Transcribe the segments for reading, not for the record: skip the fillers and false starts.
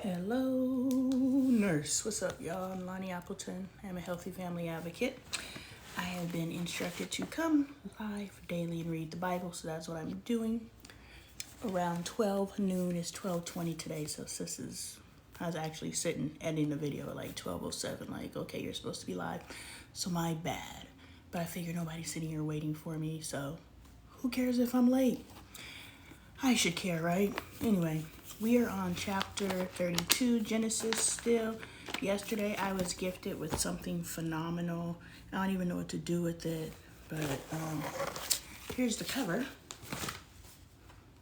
Hello, nurse. What's up, y'all? I'm Lonnie Appleton. I'm a healthy family advocate. I have been instructed to come live daily and read the Bible, so that's what I'm doing. Around 12 noon is 12:20 today, so I was actually sitting editing the video at like 12:07, like, okay, you're supposed to be live, so my bad. But I figure nobody's sitting here waiting for me, so who cares if I'm late? I should care, right? Anyway, we are on chapter 32, Genesis still. Yesterday, I was gifted with something phenomenal. I don't even know what to do with it, but here's the cover.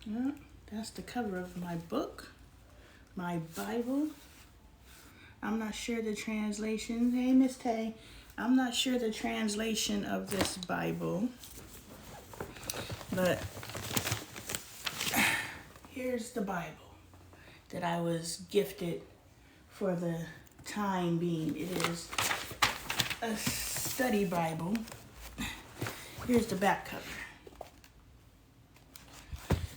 Yeah, that's the cover of my book, my Bible. I'm not sure the translation. Hey, Miss Tay. I'm not sure the translation of this Bible, but here's the Bible that I was gifted for the time being. It is a study Bible. Here's the back cover.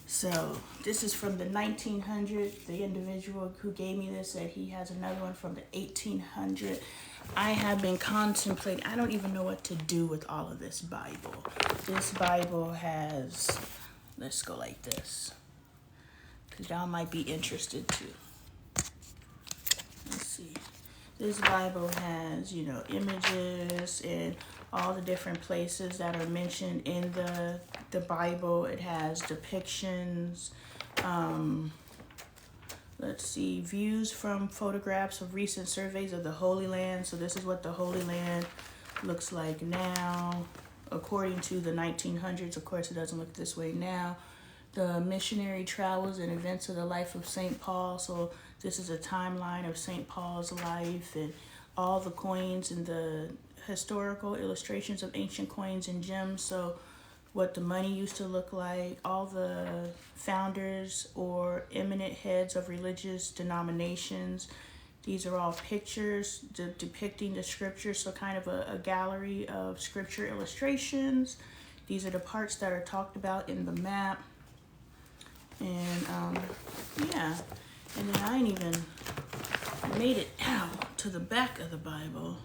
So this is from the 1900s. The individual who gave me this said he has another one from the 1800s. I have been contemplating. I don't even know what to do with all of this Bible. This Bible has, let's go like this, because y'all might be interested too. Let's see. This Bible has, images and all the different places that are mentioned in the Bible. It has depictions. Let's see, views from photographs of recent surveys of the Holy Land. So this is what the Holy Land looks like now, according to the 1900s. Of course, it doesn't look this way now. The missionary travels and events of the life of St. Paul. So this is a timeline of St. Paul's life and all the coins and the historical illustrations of ancient coins and gems. So what the money used to look like, all the founders or eminent heads of religious denominations. These are all pictures depicting the scriptures, so kind of a gallery of scripture illustrations. These are the parts that are talked about in the map. And yeah, and then I ain't even made it out to the back of the Bible.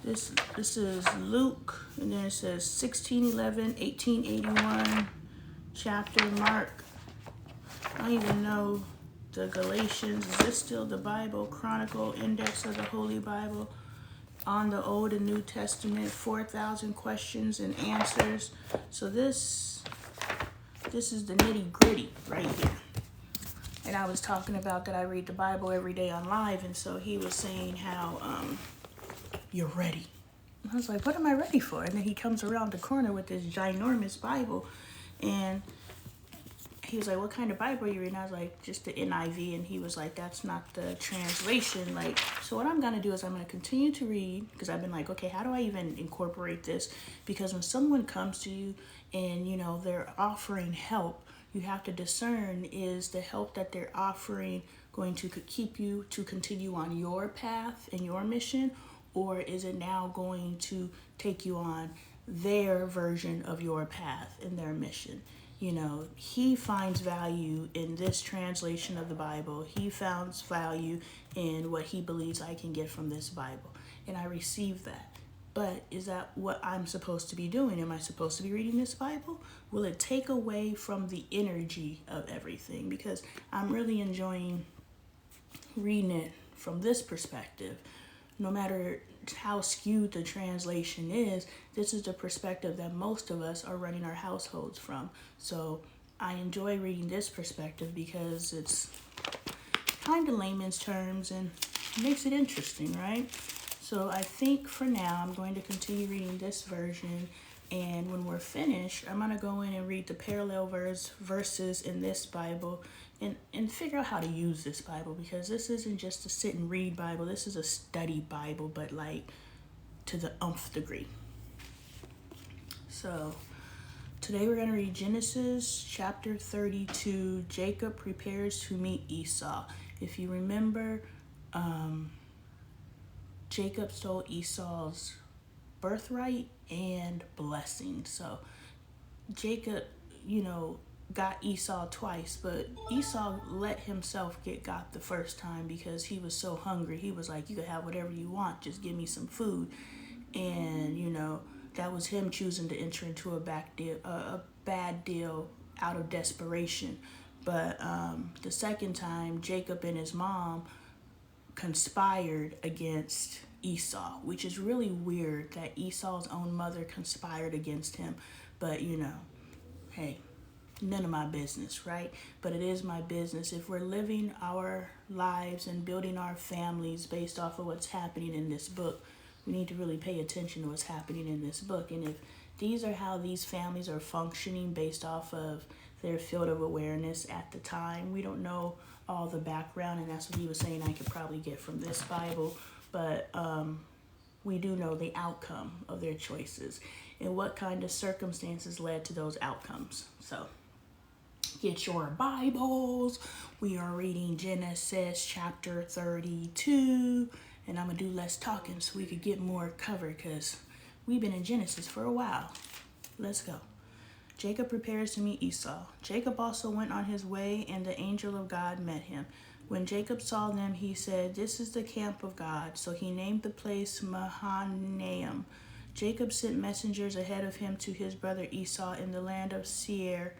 This is Luke, and then it says 1611, 1881, chapter Mark. I don't even know the Galatians. Is this still the Bible? Chronicle, Index of the Holy Bible. On the Old and New Testament, 4,000 questions and answers. So this is the nitty gritty right here. And I was talking about that I read the Bible every day on live, and so he was saying how you're ready. And I was like, what am I ready for? And then he comes around the corner with this ginormous Bible, and he was like, what kind of Bible are you reading? I was like, just the NIV. And he was like, that's not the translation. Like, so what I'm going to do is I'm going to continue to read, because I've been like, okay, how do I even incorporate this? Because when someone comes to you and, they're offering help, you have to discern, is the help that they're offering going to keep you to continue on your path and your mission? Or is it now going to take you on their version of your path and their mission? He finds value in this translation of the Bible. He finds value in what he believes I can get from this Bible. And I receive that. But is that what I'm supposed to be doing? Am I supposed to be reading this Bible? Will it take away from the energy of everything? Because I'm really enjoying reading it from this perspective. No matter how skewed the translation is, this is the perspective that most of us are running our households from. So I enjoy reading this perspective because it's kind of layman's terms and makes it interesting, right? So I think for now I'm going to continue reading this version, and when we're finished, I'm going to go in and read the parallel verses in this Bible and figure out how to use this Bible, because this isn't just a sit and read Bible. This is a study Bible, but like to the nth degree. So today we're going to read Genesis chapter 32. Jacob prepares to meet Esau. If you remember, Jacob stole Esau's birthright and blessing. So Jacob, got Esau twice, but Esau let himself get got the first time because he was so hungry. He was like, you can have whatever you want, just give me some food. And, that was him choosing to enter into a bad deal out of desperation. But the second time, Jacob and his mom conspired against Esau, which is really weird that Esau's own mother conspired against him. But, hey, none of my business, right? But it is my business. If we're living our lives and building our families based off of what's happening in this book, we need to really pay attention to what's happening in this book. And if these are how these families are functioning based off of their field of awareness at the time, we don't know all the background, and that's what he was saying I could probably get from this Bible. But we do know the outcome of their choices and what kind of circumstances led to those outcomes. So get your Bibles. We are reading Genesis chapter 32. And I'm going to do less talking so we could get more covered because we've been in Genesis for a while. Let's go. Jacob prepares to meet Esau. Jacob also went on his way, and the angel of God met him. When Jacob saw them, he said, "This is the camp of God." So he named the place Mahanaim. Jacob sent messengers ahead of him to his brother Esau in the land of Seir,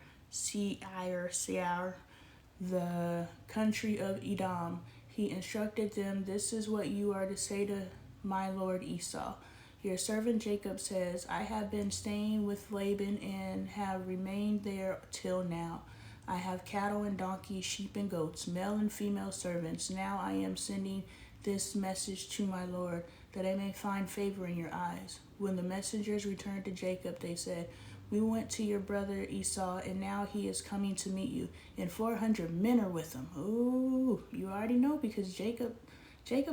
the country of Edom. He instructed them, "This is what you are to say to my lord Esau. Your servant Jacob says, I have been staying with Laban and have remained there till now. I have cattle and donkeys, sheep and goats, male and female servants. Now I am sending this message to my lord, that I may find favor in your eyes." When the messengers returned to Jacob, they said, "We went to your brother Esau, and now he is coming to meet you, and 400 men are with him." Ooh, you already know because Jacob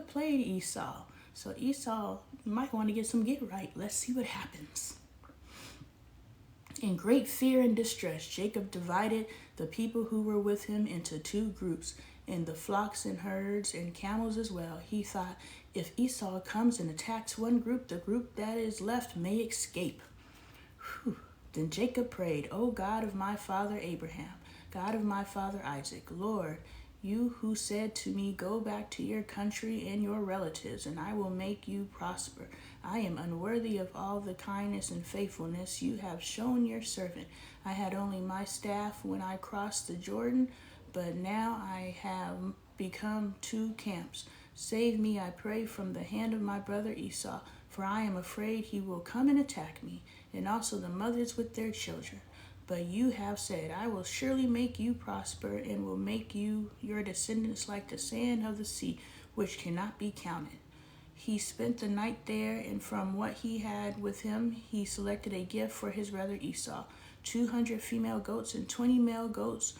played Esau. So Esau might want to get some get right. Let's see what happens. In great fear and distress, Jacob divided the people who were with him into two groups, and the flocks and herds and camels as well. He thought, if Esau comes and attacks one group, the group that is left may escape. Whew. Then Jacob prayed, "O God of my father Abraham, God of my father Isaac, Lord, you who said to me, 'Go back to your country and your relatives, and I will make you prosper.' I am unworthy of all the kindness and faithfulness you have shown your servant. I had only my staff when I crossed the Jordan, but now I have become two camps. Save me, I pray, from the hand of my brother Esau, for I am afraid he will come and attack me, and also the mothers with their children. But you have said, I will surely make you prosper, and will make you your descendants like the sand of the sea, which cannot be counted." He spent the night there, and from what he had with him, he selected a gift for his brother Esau, 200 female goats and 20 male goats,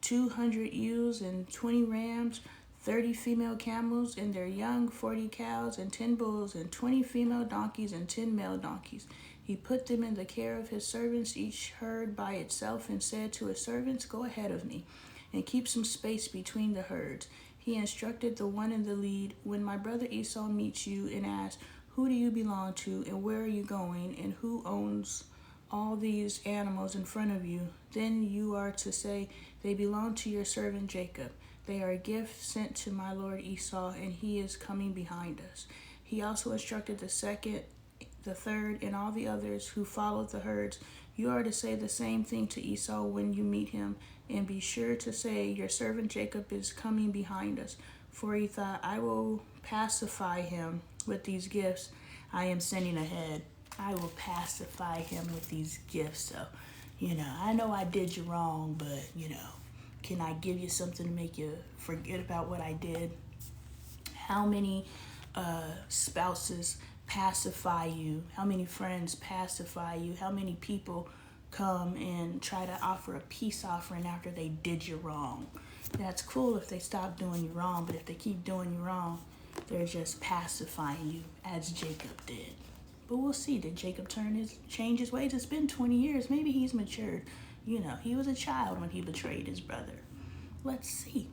200 ewes and 20 rams, 30 female camels and their young, 40 cows and 10 bulls, and 20 female donkeys and 10 male donkeys. He put them in the care of his servants, each herd by itself, and said to his servants, "Go ahead of me, and keep some space between the herds." He instructed the one in the lead, "When my brother Esau meets you and asks, 'Who do you belong to, and where are you going, and who owns all these animals in front of you?' then you are to say, 'They belong to your servant Jacob. They are a gift sent to my lord Esau, and he is coming behind us.'" He also instructed the second, the third, and all the others who followed the herds, "You are to say the same thing to Esau when you meet him, and be sure to say, 'Your servant Jacob is coming behind us.'" For he thought, "I will pacify him with these gifts I am sending ahead." I will pacify him with these gifts. So, I know I did you wrong, but, can I give you something to make you forget about what I did? How many spouses pacify you? How many friends pacify you? How many people come and try to offer a peace offering after they did you wrong? That's cool if they stop doing you wrong, but if they keep doing you wrong, they're just pacifying you, as Jacob did. But we'll see. Did Jacob change his ways? It's been 20 years. Maybe he's matured. He was a child when he betrayed his brother. Let's see.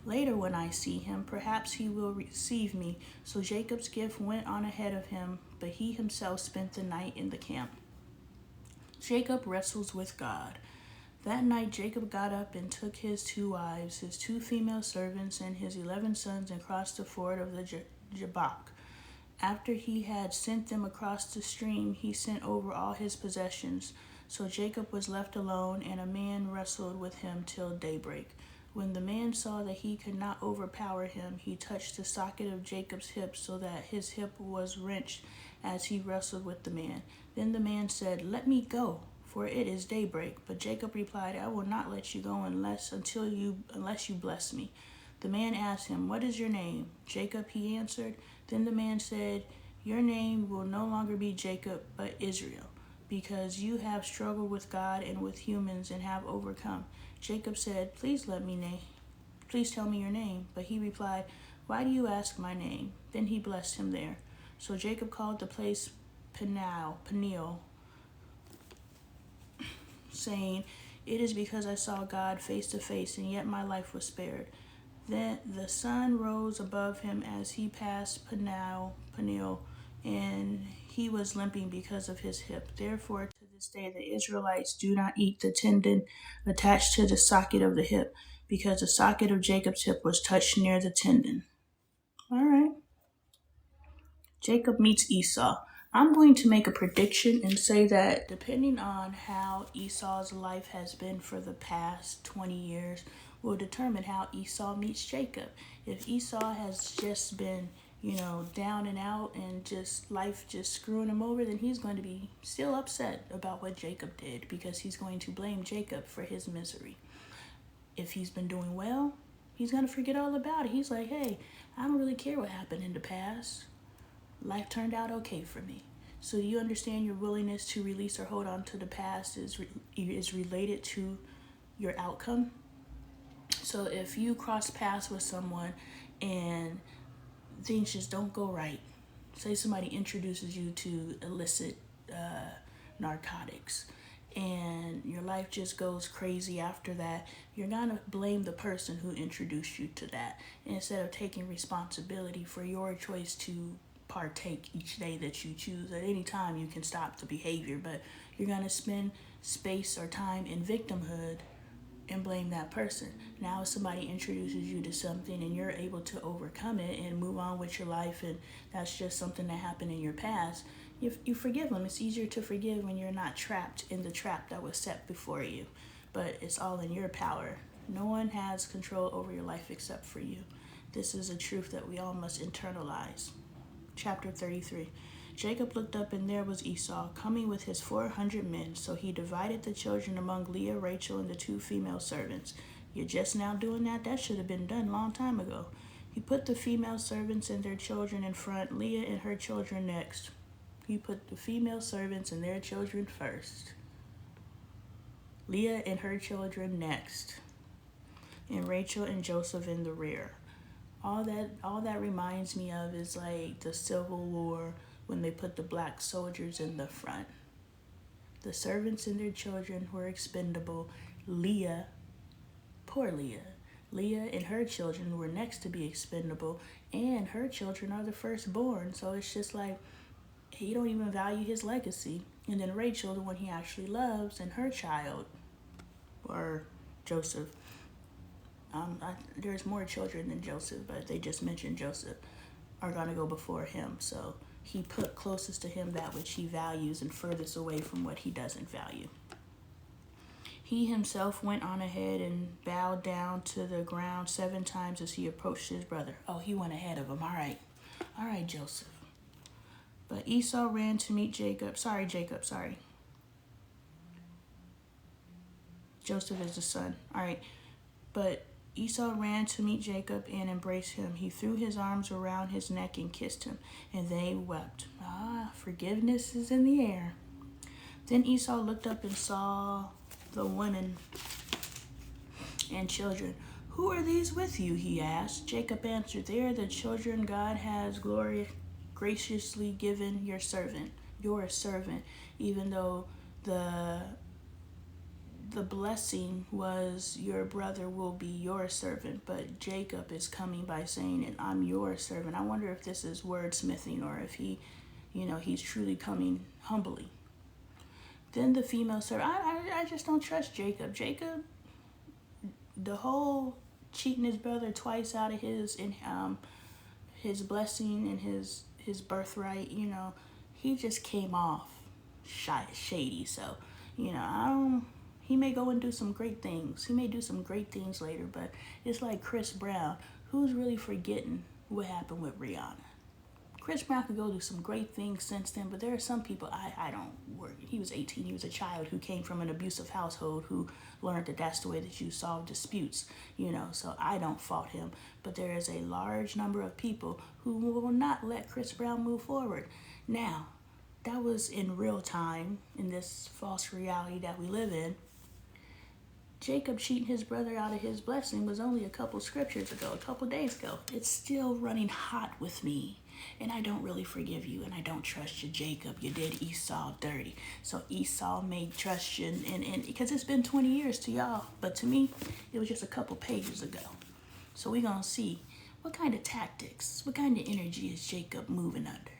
Later, when I see him, perhaps he will receive me. So Jacob's gift went on ahead of him, but he himself spent the night in the camp. Jacob wrestles with God. That night Jacob got up and took his 2 wives, his 2 female servants, and his 11 sons, and crossed the ford of the Jabbok. After he had sent them across the stream, he sent over all his possessions. So Jacob was left alone, and a man wrestled with him till daybreak. When the man saw that he could not overpower him, he touched the socket of Jacob's hip, so that his hip was wrenched as he wrestled with the man. Then the man said, "Let me go, for it is daybreak." But Jacob replied, "I will not let you go unless you bless me." The man asked him, "What is your name?" "Jacob," he answered. Then the man said, "Your name will no longer be Jacob, but Israel, because you have struggled with God and with humans and have overcome." Jacob said, Please tell me your name." But he replied, "Why do you ask my name?" Then he blessed him there. So Jacob called the place Peniel, saying, "It is because I saw God face to face, and yet my life was spared." Then the sun rose above him as he passed Peniel, and he was limping because of his hip. Therefore, to this day, the Israelites do not eat the tendon attached to the socket of the hip, because the socket of Jacob's hip was touched near the tendon. All right. Jacob meets Esau. I'm going to make a prediction and say that depending on how Esau's life has been for the past 20 years will determine how Esau meets Jacob. If Esau has just been, down and out and just life just screwing him over, then he's going to be still upset about what Jacob did, because he's going to blame Jacob for his misery. If he's been doing well, he's going to forget all about it. He's like, hey, I don't really care what happened in the past. Life turned out okay for me. So do you understand your willingness to release or hold on to the past is related to your outcome? So if you cross paths with someone and things just don't go right, say somebody introduces you to illicit narcotics, and your life just goes crazy after that, you're gonna blame the person who introduced you to that, instead of taking responsibility for your choice to partake each day that you choose. At any time you can stop the behavior, but you're gonna spend space or time in victimhood and blame that person. Now if somebody introduces you to something and you're able to overcome it and move on with your life, and that's just something that happened in your past, you forgive them. It's easier to forgive when you're not trapped in the trap that was set before you. But it's all in your power. No one has control over your life except for you. This is a truth that we all must internalize. Chapter 33. Jacob looked up, and there was Esau coming with his 400 men. So he divided the children among Leah, Rachel, and the 2 female servants. You're just now doing that? That should have been done a long time ago. He put the female servants and their children in front, Leah and her children next. He put the female servants and their children first, Leah and her children next, and Rachel and Joseph in the rear. All that reminds me of is like the Civil War, when they put the black soldiers in the front. The servants and their children were expendable. Poor Leah and her children were next to be expendable, and her children are the firstborn. So it's just like he don't even value his legacy. And then Rachel, the one he actually loves, and her child, or Joseph. There's more children than Joseph, but they just mentioned Joseph, are going to go before him. So he put closest to him that which he values, and furthest away from what he doesn't value. He himself went on ahead and bowed down to the ground 7 times as he approached his brother. Oh, he went ahead of him. All right, Joseph. But Esau ran to meet Jacob. Joseph is the son. All right. But Esau ran to meet Jacob and embraced him. He threw his arms around his neck and kissed him, and they wept. Forgiveness is in the air. Then Esau looked up and saw the women and children. "Who are these with you?" he asked. Jacob answered, "They are the children God has graciously given your servant, even though the blessing was your brother will be your servant, but Jacob is coming by saying, and I'm your servant." I wonder if this is wordsmithing, or if he's truly coming humbly. Then the female servant, I just don't trust Jacob. Jacob, the whole cheating his brother twice out of his blessing and his birthright, he just came off shady. So, I don't. He may go and do some great things. He may do some great things later, but it's like Chris Brown. Who's really forgetting what happened with Rihanna? Chris Brown could go do some great things since then, but there are some people I don't work. He was 18. He was a child who came from an abusive household who learned that that's the way that you solve disputes, so I don't fault him. But there is a large number of people who will not let Chris Brown move forward. Now, that was in real time in this false reality that we live in. Jacob cheating his brother out of his blessing was only a couple scriptures ago, a couple days ago. It's still running hot with me. And I don't really forgive you, and I don't trust you, Jacob. You did Esau dirty. So Esau may trust you, and because it's been 20 years to y'all. But to me, it was just a couple pages ago. So we're going to see what kind of tactics, what kind of energy is Jacob moving under.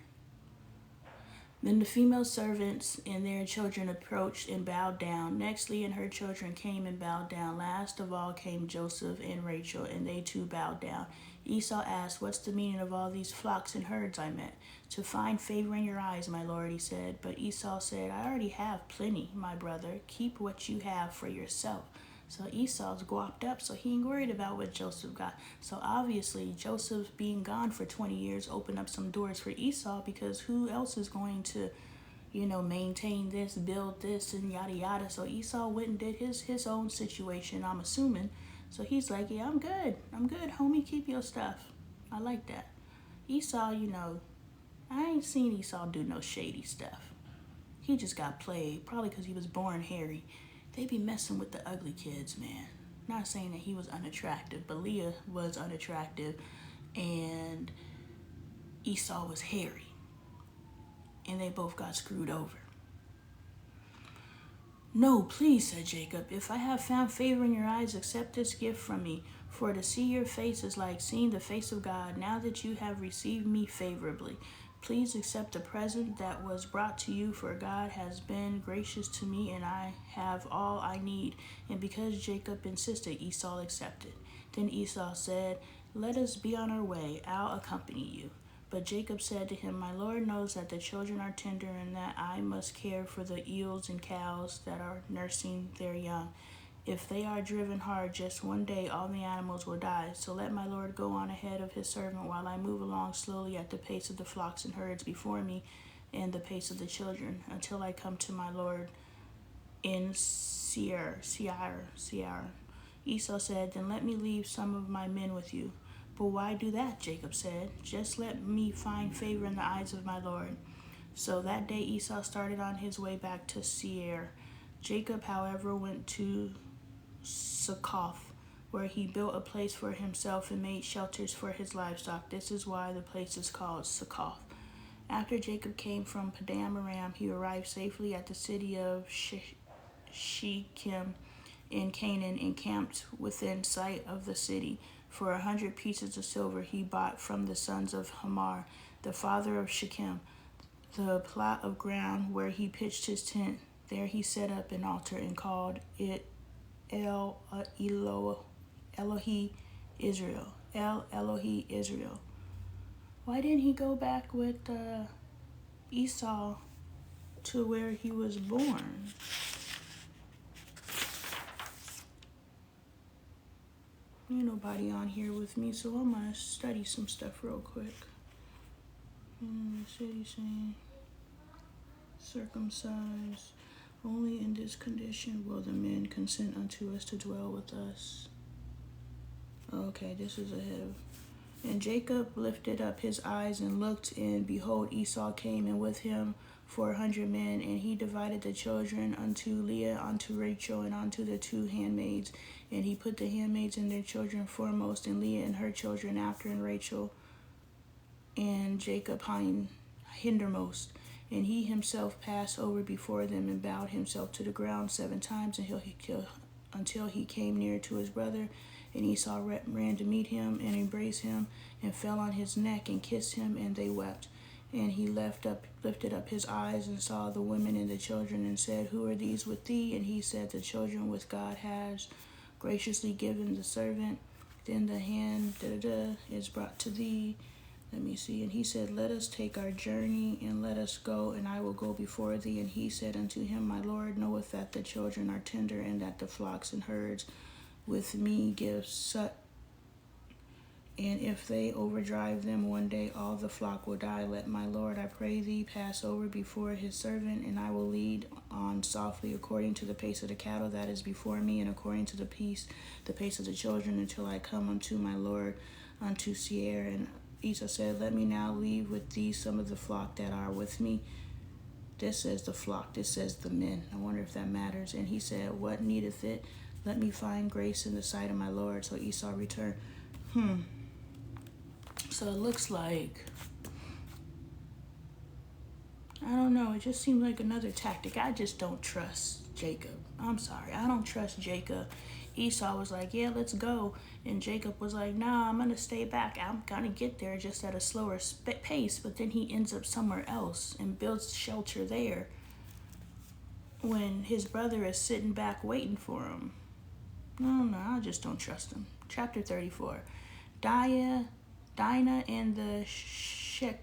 Then the female servants and their children approached and bowed down. Next, Leah and her children came and bowed down. Last of all came Joseph and Rachel, and they too bowed down. Esau asked, "What's the meaning of all these flocks and herds I met?" "To find favor in your eyes, my lord," he said. But Esau said, "I already have plenty, my brother. Keep what you have for yourself." So Esau's guapped up, so he ain't worried about what Joseph got. So obviously, Joseph being gone for 20 years opened up some doors for Esau, because who else is going to, maintain this, build this, and yada yada. So Esau went and did his own situation, I'm assuming. So he's like, yeah, I'm good, homie, keep your stuff. I like that. Esau, I ain't seen Esau do no shady stuff. He just got played, probably because he was born hairy. They be messing with the ugly kids, man. Not saying that he was unattractive, but Leah was unattractive, and Esau was hairy. And they both got screwed over. "No, please," said Jacob. "If I have found favor in your eyes, accept this gift from me. For to see your face is like seeing the face of God. Now that you have received me favorably, please accept the present that was brought to you, for God has been gracious to me, and I have all I need." And because Jacob insisted, Esau accepted. Then Esau said, "Let us be on our way. I'll accompany you." But Jacob said to him, "My Lord knows that the children are tender, and that I must care for the ewes and cows that are nursing their young. If they are driven hard, just one day all the animals will die. So let my Lord go on ahead of his servant, while I move along slowly at the pace of the flocks and herds before me, and the pace of the children, until I come to my Lord in Seir. Esau said, "Then let me leave some of my men with you." "But why do that?" Jacob said. "Just let me find favor in the eyes of my Lord." So that day Esau started on his way back to Seir. Jacob, however, went to Succoth, where he built a place for himself and made shelters for his livestock. This is why the place is called Succoth. After Jacob came from Padan Aram, he arrived safely at the city of Shechem in Canaan, and camped within sight of the city. For 100 pieces of silver he bought from the sons of Hamor, the father of Shechem, the plot of ground where he pitched his tent. There he set up an altar and called it El Elohi Israel. El Elohi Israel. Why didn't he go back with Esau to where he was born? Ain't nobody on here with me, so I'm gonna study some stuff real quick. City saying, circumcised. Only in this condition will the men consent unto us to dwell with us. Okay, this is ahead. And Jacob lifted up his eyes and looked, and behold, Esau came, and with him 400 men, and he divided the children unto Leah, unto Rachel, and unto the 2 handmaids. And he put the handmaids and their children foremost, and Leah and her children after, and Rachel and Jacob hindermost. And he himself passed over before them, and bowed himself to the ground 7 times until he came near to his brother. And Esau ran to meet him, and embraced him, and fell on his neck, and kissed him, and they wept. And he lifted up his eyes and saw the women and the children and said, Who are these with thee? And he said, The children with God has graciously given the servant. Then the hand is brought to thee. Let me see. And he said, Let us take our journey and let us go, and I will go before thee. And he said unto him, My Lord knoweth that the children are tender, and that the flocks and herds with me give suck. And if they overdrive them one day, all the flock will die. Let my Lord, I pray thee, pass over before his servant, and I will lead on softly according to the pace of the cattle that is before me, and according to the pace of the children, until I come unto my Lord, unto Seir. And Esau said, Let me now leave with thee some of the flock that are with me. This says the flock, this says the men. I wonder if that matters. And he said, What needeth it? Let me find grace in the sight of my Lord. So Esau returned. So it looks like, I don't know, it just seems like another tactic. I just don't trust Jacob. I'm sorry, I don't trust Jacob. Esau was like, yeah, let's go. And Jacob was like, nah, I'm going to stay back. I'm going to get there just at a slower pace. But then he ends up somewhere else and builds shelter there when his brother is sitting back waiting for him. No, I just don't trust him. Chapter 34. Dinah and the Shechemites.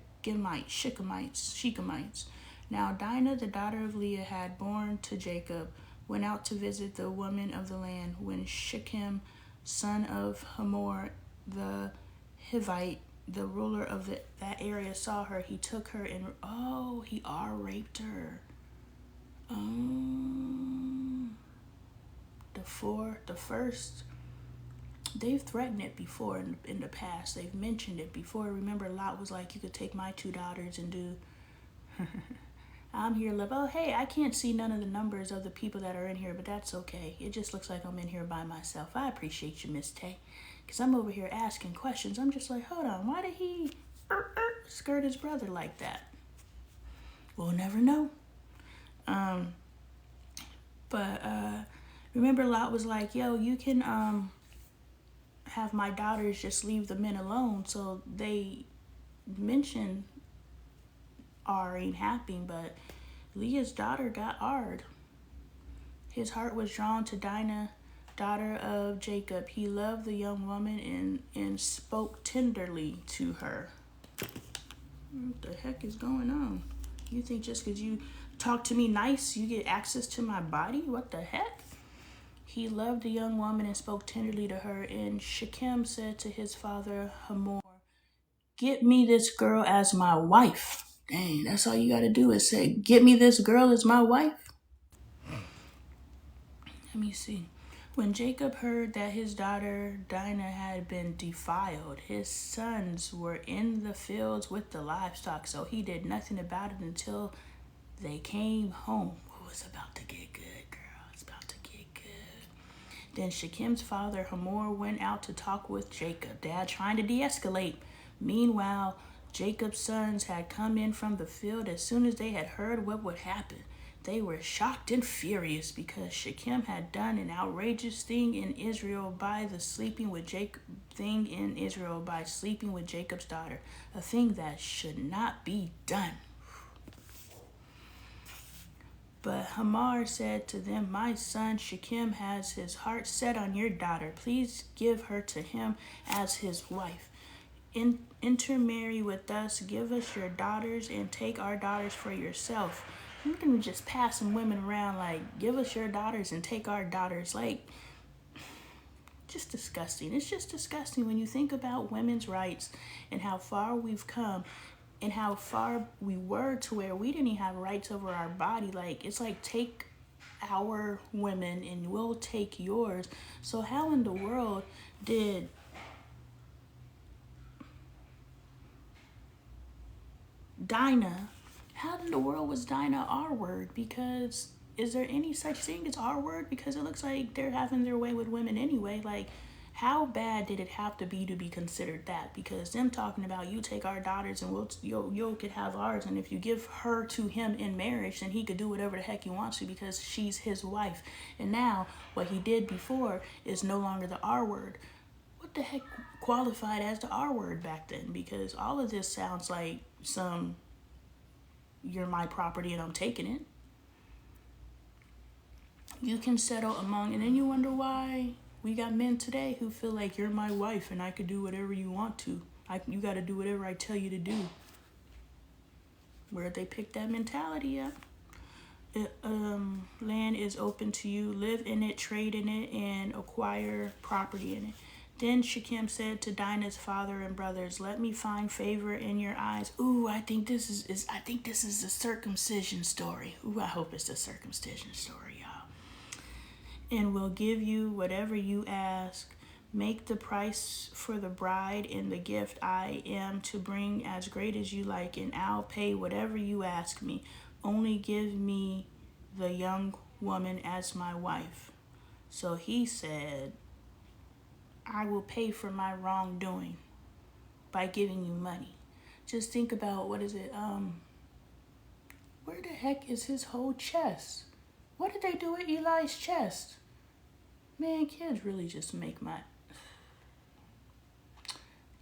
Now Dinah, the daughter of Leah, had born to Jacob, went out to visit the women of the land. When Shechem, son of Hamor, the Hivite, the ruler of that area, saw her, he took her and, he raped her. The first, they've threatened it before in the past. They've mentioned it before. Remember, Lot was like, you could take my 2 daughters and do. I'm here, hey, I can't see none of the numbers of the people that are in here, but that's okay. It just looks like I'm in here by myself. I appreciate you, Miss Tay, because I'm over here asking questions. I'm just like, hold on, why did he skirt his brother like that? We'll never know. But remember, Lot was like, yo, you can have my daughters just leave the men alone. So they mentioned ain't happening, but Leah's daughter got Ard. His heart was drawn to Dinah, daughter of Jacob. He loved the young woman and spoke tenderly to her. What the heck is going on? You think just because you talk to me nice, you get access to my body? What the heck? He loved the young woman and spoke tenderly to her. And Shechem said to his father Hamor, Get me this girl as my wife. Dang, that's all you got to do is say, Get me this girl as my wife. Let me see. When Jacob heard that his daughter Dinah had been defiled, his sons were in the fields with the livestock, so he did nothing about it until they came home. Oh, it's about to get good, girl. It's about to get good. Then Shechem's father Hamor went out to talk with Jacob, dad trying to de-escalate. Meanwhile, Jacob's sons had come in from the field. As soon as they had heard what would happen, they were shocked and furious because Shechem had done an outrageous thing in Israel by sleeping with Jacob's daughter, a thing that should not be done. But Hamor said to them, My son Shechem has his heart set on your daughter. Please give her to him as his wife. Intermarry with us, give us your daughters, and take our daughters for yourself. You're going to just pass some women around like, give us your daughters and take our daughters. Like, just disgusting. It's just disgusting when you think about women's rights and how far we've come and how far we were to where we didn't even have rights over our body. Like, it's like, take our women and we'll take yours. So how in the world did Dinah, how in the world was Dinah our word? Because is there any such thing as our word? Because it looks like they're having their way with women anyway. Like, how bad did it have to be considered that? Because them talking about you take our daughters and you could have ours, and if you give her to him in marriage, then he could do whatever the heck he wants to because she's his wife. And now what he did before is no longer the R word. What the heck qualified as the R word back then? Because all of this sounds like some you're my property and I'm taking it. You can settle among, and then you wonder why we got men today who feel like you're my wife and I could do whatever you want to. You got to do whatever I tell you to do. Where'd they pick that mentality up? Land is open to you. Live in it, trade in it, and acquire property in it. Then Shechem said to Dinah's father and brothers, "Let me find favor in your eyes." Ooh, I think this is the circumcision story. Ooh, I hope it's the circumcision story, y'all. "And will give you whatever you ask. Make the price for the bride and the gift I am to bring as great as you like, and I'll pay whatever you ask me. Only give me the young woman as my wife." So he said, "I will pay for my wrongdoing by giving you money." Just think about, what is it? Where the heck is his whole chest? What did they do with Eli's chest? Man, kids really just make my...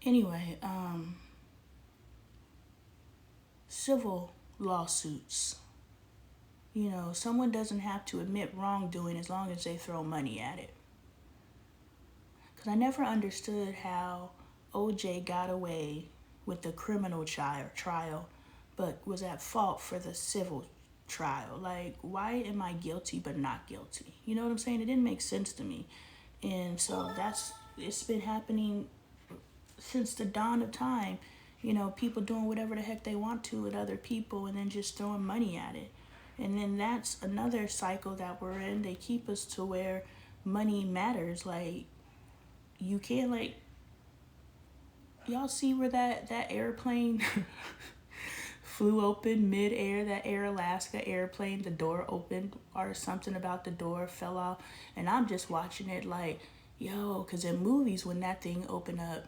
Anyway, civil lawsuits. You know, someone doesn't have to admit wrongdoing as long as they throw money at it. Because I never understood how OJ got away with the criminal trial, but was at fault for the civil trial. Like, why am I guilty but not guilty? You know what I'm saying? It didn't make sense to me. And so it's been happening since the dawn of time. You know, people doing whatever the heck they want to with other people and then just throwing money at it. And then that's another cycle that we're in. They keep us to where money matters. Like, you can't, like, y'all see where that airplane flew open mid-air, that Air Alaska airplane, the door opened or something about the door fell off. And I'm just watching it like, yo, because in movies when that thing opened up,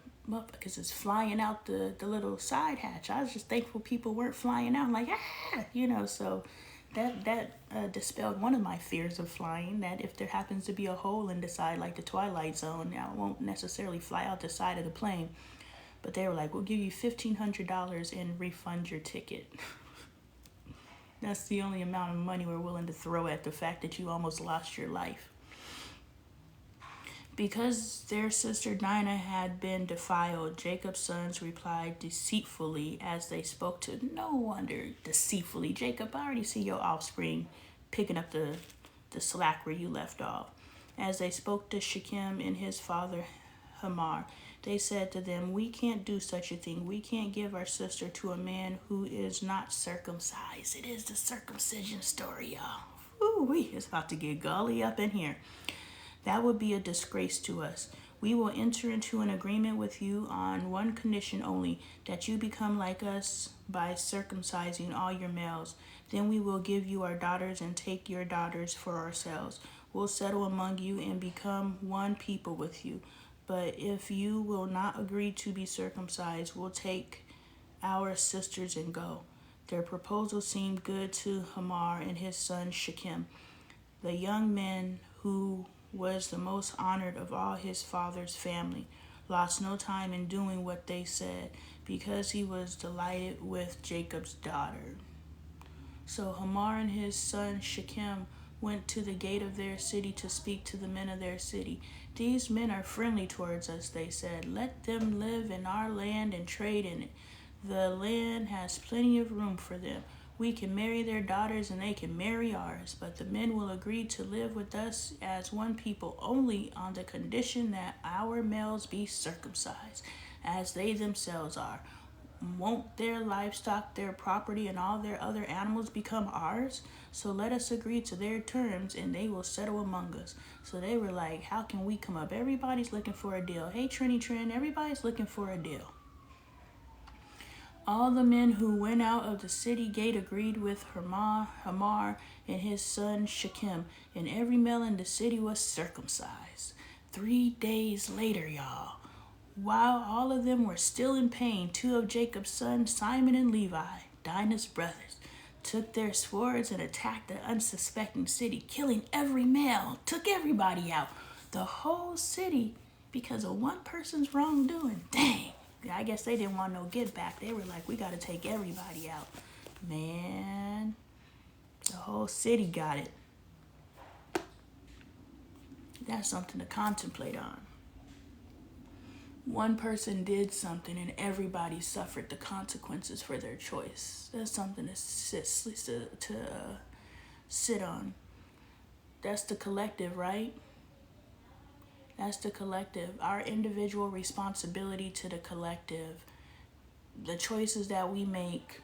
because it's flying out the little side hatch, I was just thankful people weren't flying out. I'm like, you know, so that dispelled one of my fears of flying, that if there happens to be a hole in the side, like the Twilight Zone, I won't necessarily fly out the side of the plane. But they were like, "We'll give you $1,500 and refund your ticket." That's the only amount of money we're willing to throw at the fact that you almost lost your life. Because their sister Dinah had been defiled, Jacob's sons replied deceitfully as they spoke to... No wonder deceitfully. Jacob, I already see your offspring picking up the slack where you left off. As they spoke to Shechem and his father Hamor, they said to them, "We can't do such a thing. We can't give our sister to a man who is not circumcised." It is the circumcision story, y'all. Ooh, it's about to get gully up in here. "That would be a disgrace to us. We will enter into an agreement with you on one condition only, that you become like us by circumcising all your males. Then we will give you our daughters and take your daughters for ourselves. We'll settle among you and become one people with you. But if you will not agree to be circumcised, we'll take our sisters and go." Their proposal seemed good to Hamor and his son Shechem. The young man, who was the most honored of all his father's family, lost no time in doing what they said, because he was delighted with Jacob's daughter. So Hamor and his son Shechem went to the gate of their city to speak to the men of their city. "These men are friendly towards us," they said. "Let them live in our land and trade in it. The land has plenty of room for them. We can marry their daughters and they can marry ours. But the men will agree to live with us as one people only on the condition that our males be circumcised, as they themselves are. Won't their livestock, their property, and all their other animals become ours? So let us agree to their terms, and they will settle among us." So they were like, how can we come up? Everybody's looking for a deal. Hey, Trini Trin, everybody's looking for a deal. All the men who went out of the city gate agreed with Hamor and his son Shechem, and every male in the city was circumcised. 3 days later, y'all, while all of them were still in pain, 2 of Jacob's sons, Simon and Levi, Dinah's brothers, took their swords and attacked the unsuspecting city, killing every male, took everybody out, the whole city, because of one person's wrongdoing. Dang, I guess they didn't want no get back. They were like, we got to take everybody out. Man, the whole city got it. That's something to contemplate on. One person did something and everybody suffered the consequences for their choice. That's something to sit on. That's the collective, right? That's the collective. Our individual responsibility to the collective. The choices that we make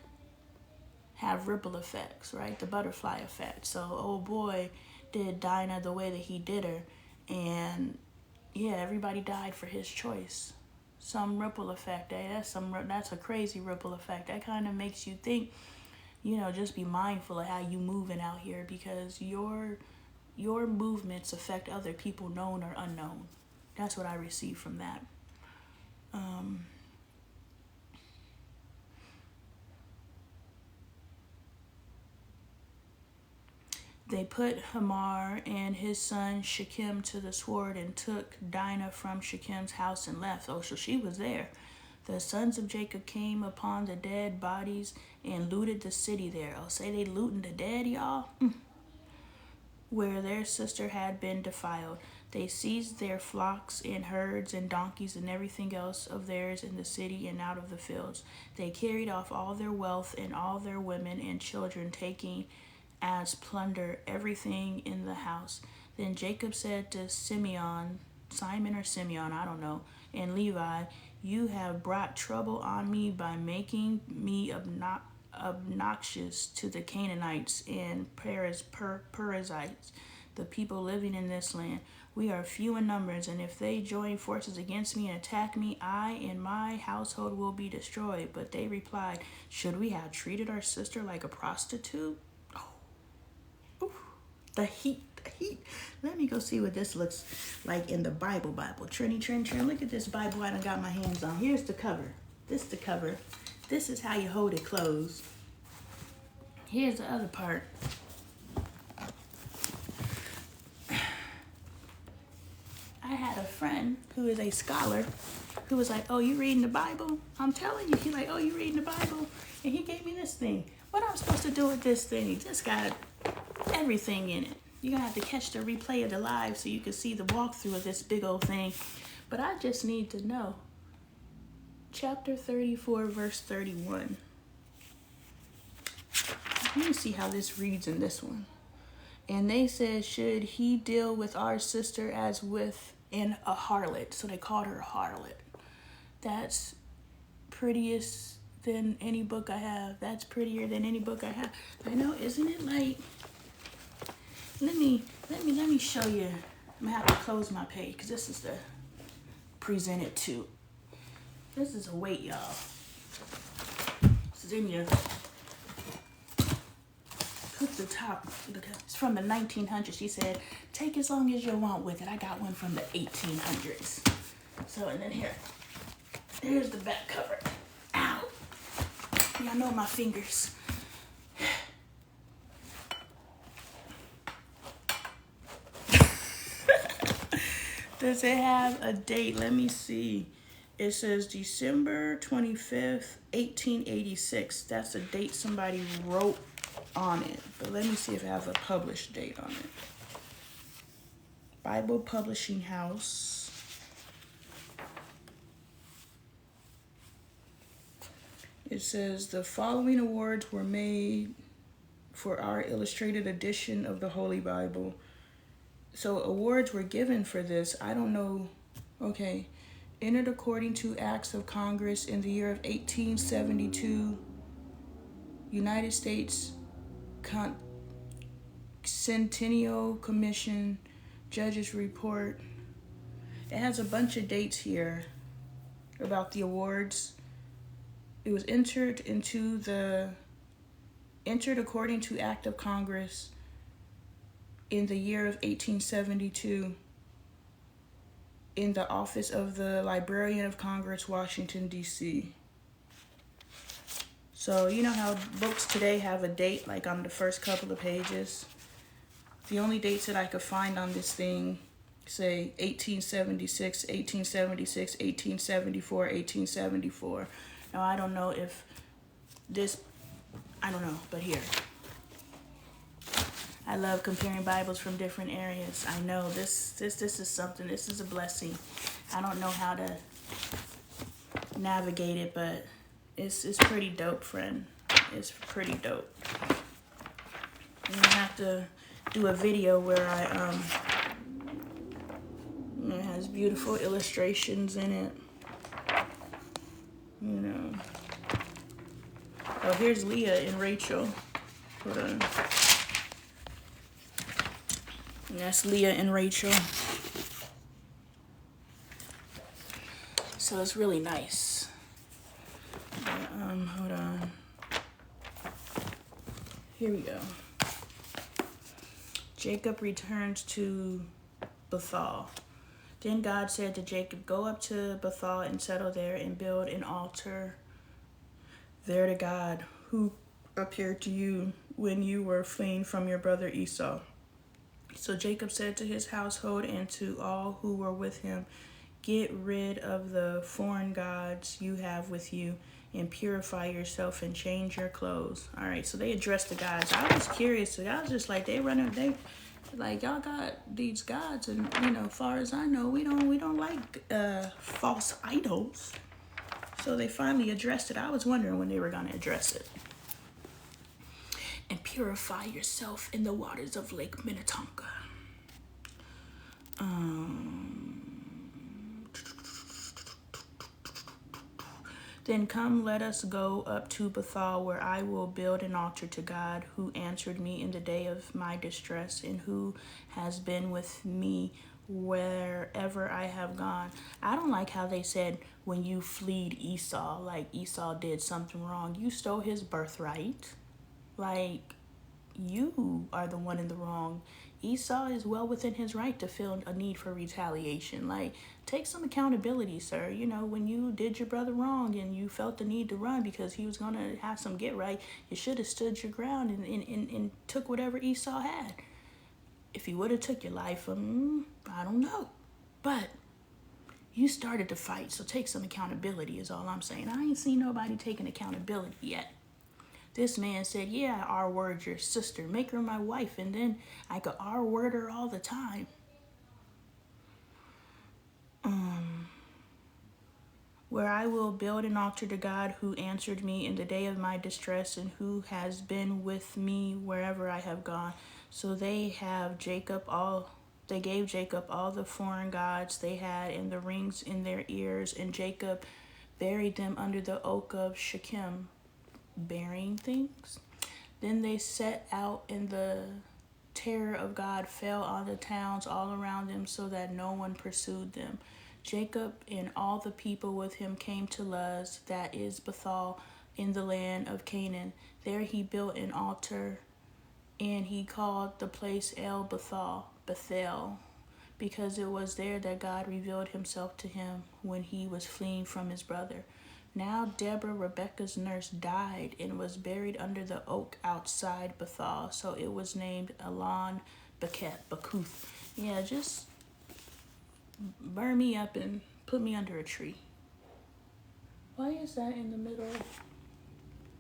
have ripple effects, right? The butterfly effect. So, oh boy, did Dinah the way that he did her. And yeah, everybody died for his choice. Some ripple effect, that's a crazy ripple effect. That kind of makes you think, just be mindful of how you moving out here, because your movements affect other people, known or unknown. That's what I received from that. They put Hamor and his son Shechem to the sword and took Dinah from Shechem's house and left. Oh, so she was there. The sons of Jacob came upon the dead bodies and looted the city there. Oh, say they looting the dead, y'all? Where their sister had been defiled. They seized their flocks and herds and donkeys and everything else of theirs in the city and out of the fields. They carried off all their wealth and all their women and children, taking as plunder everything in the house. Then Jacob said to Simon, I don't know, and Levi, you have brought trouble on me by making me obnoxious to the Canaanites and Perizzites, the people living in this land. We are few in numbers, and if they join forces against me and attack me, I and my household will be destroyed. But they replied, should we have treated our sister like a prostitute? The heat. Let me go see what this looks like in the Bible. Trin. Look at this Bible I done got my hands on. Here's the cover. This is the cover. This is how you hold it closed. Here's the other part. I had a friend who is a scholar who was like, oh, you reading the Bible? I'm telling you. He's like, oh, you reading the Bible? And he gave me this thing. What I'm supposed to do with this thing? He just got everything in it. You're gonna have to catch the replay of the live so you can see the walkthrough of this big old thing. But I just need to know. Chapter 34, verse 31. Let me see how this reads in this one. And they said, should he deal with our sister as with a harlot? So they called her a harlot. That's prettiest than any book I have. That's prettier than any book I have. I know, isn't it like... Let me show you. I'm gonna have to close my page because this is the presented to. This is a weight, y'all. This is in your put the top. It's from the 1900s. She said, take as long as you want with it. I got one from the 1800s. So, and then here's the back cover. Ow. Y'all know my fingers. Does it have a date? Let me see. It says December 25th, 1886. That's a date somebody wrote on it. But let me see if it has a published date on it. Bible Publishing House. It says the following awards were made for our illustrated edition of the Holy Bible. So awards were given for this. I don't know. Okay. Entered according to acts of Congress in the year of 1872. United States Centennial Commission Judges Report. It has a bunch of dates here about the awards. It was entered according to act of Congress in the year of 1872 in the office of the Librarian of Congress, Washington, D.C. So you know how books today have a date like on the first couple of pages? The only dates that I could find on this thing say 1876, 1876, 1874, 1874. Now I don't know if this, I don't know, but here. I love comparing Bibles from different areas. I know this is something. This is a blessing. I don't know how to navigate it, but it's pretty dope, friend. It's pretty dope. I'm gonna have to do a video where it has beautiful illustrations in it. You know. Oh, here's Leah and Rachel. Hold on. And that's Leah and Rachel. So it's really nice. Hold on. Here we go. Jacob returns to Bethel. Then God said to Jacob, "Go up to Bethel and settle there and build an altar there to God who appeared to you when you were fleeing from your brother Esau." So Jacob said to his household and to all who were with him, "Get rid of the foreign gods you have with you and purify yourself and change your clothes." All right, so they addressed the gods. I was curious. I was just like, they like, y'all got these gods, and far as I know, we don't like false idols. So they finally addressed it. I was wondering when they were gonna address it. And purify yourself in the waters of Lake Minnetonka. Then come, let us go up to Bethel, where I will build an altar to God, who answered me in the day of my distress, and who has been with me wherever I have gone. I don't like how they said when you fleed Esau, like Esau did something wrong. You stole his birthright. Like, you are the one in the wrong. Esau is well within his right to feel a need for retaliation. Like, take some accountability, sir. When you did your brother wrong and you felt the need to run because he was going to have some get right, you should have stood your ground and took whatever Esau had. If he would have took your life, I don't know. But you started the fight, so take some accountability is all I'm saying. I ain't seen nobody taking accountability yet. This man said, "Yeah, I R-word your sister. Make her my wife, and then I could R-word her all the time." Where I will build an altar to God who answered me in the day of my distress and who has been with me wherever I have gone. So they gave Jacob all the foreign gods they had and the rings in their ears, and Jacob buried them under the oak of Shechem, burying things. Then they set out, and the terror of God fell on the towns all around them, so that no one pursued them. Jacob and all the people with him came to Luz, that is Bethel, in the land of Canaan. There he built an altar, and he called the place El Bethel, because it was there that God revealed himself to him when he was fleeing from his brother. Now Deborah, Rebekah's nurse, died and was buried under the oak outside Bethel, so it was named Elon Bakuth. Yeah, just burn me up and put me under a tree. Why is that in the middle?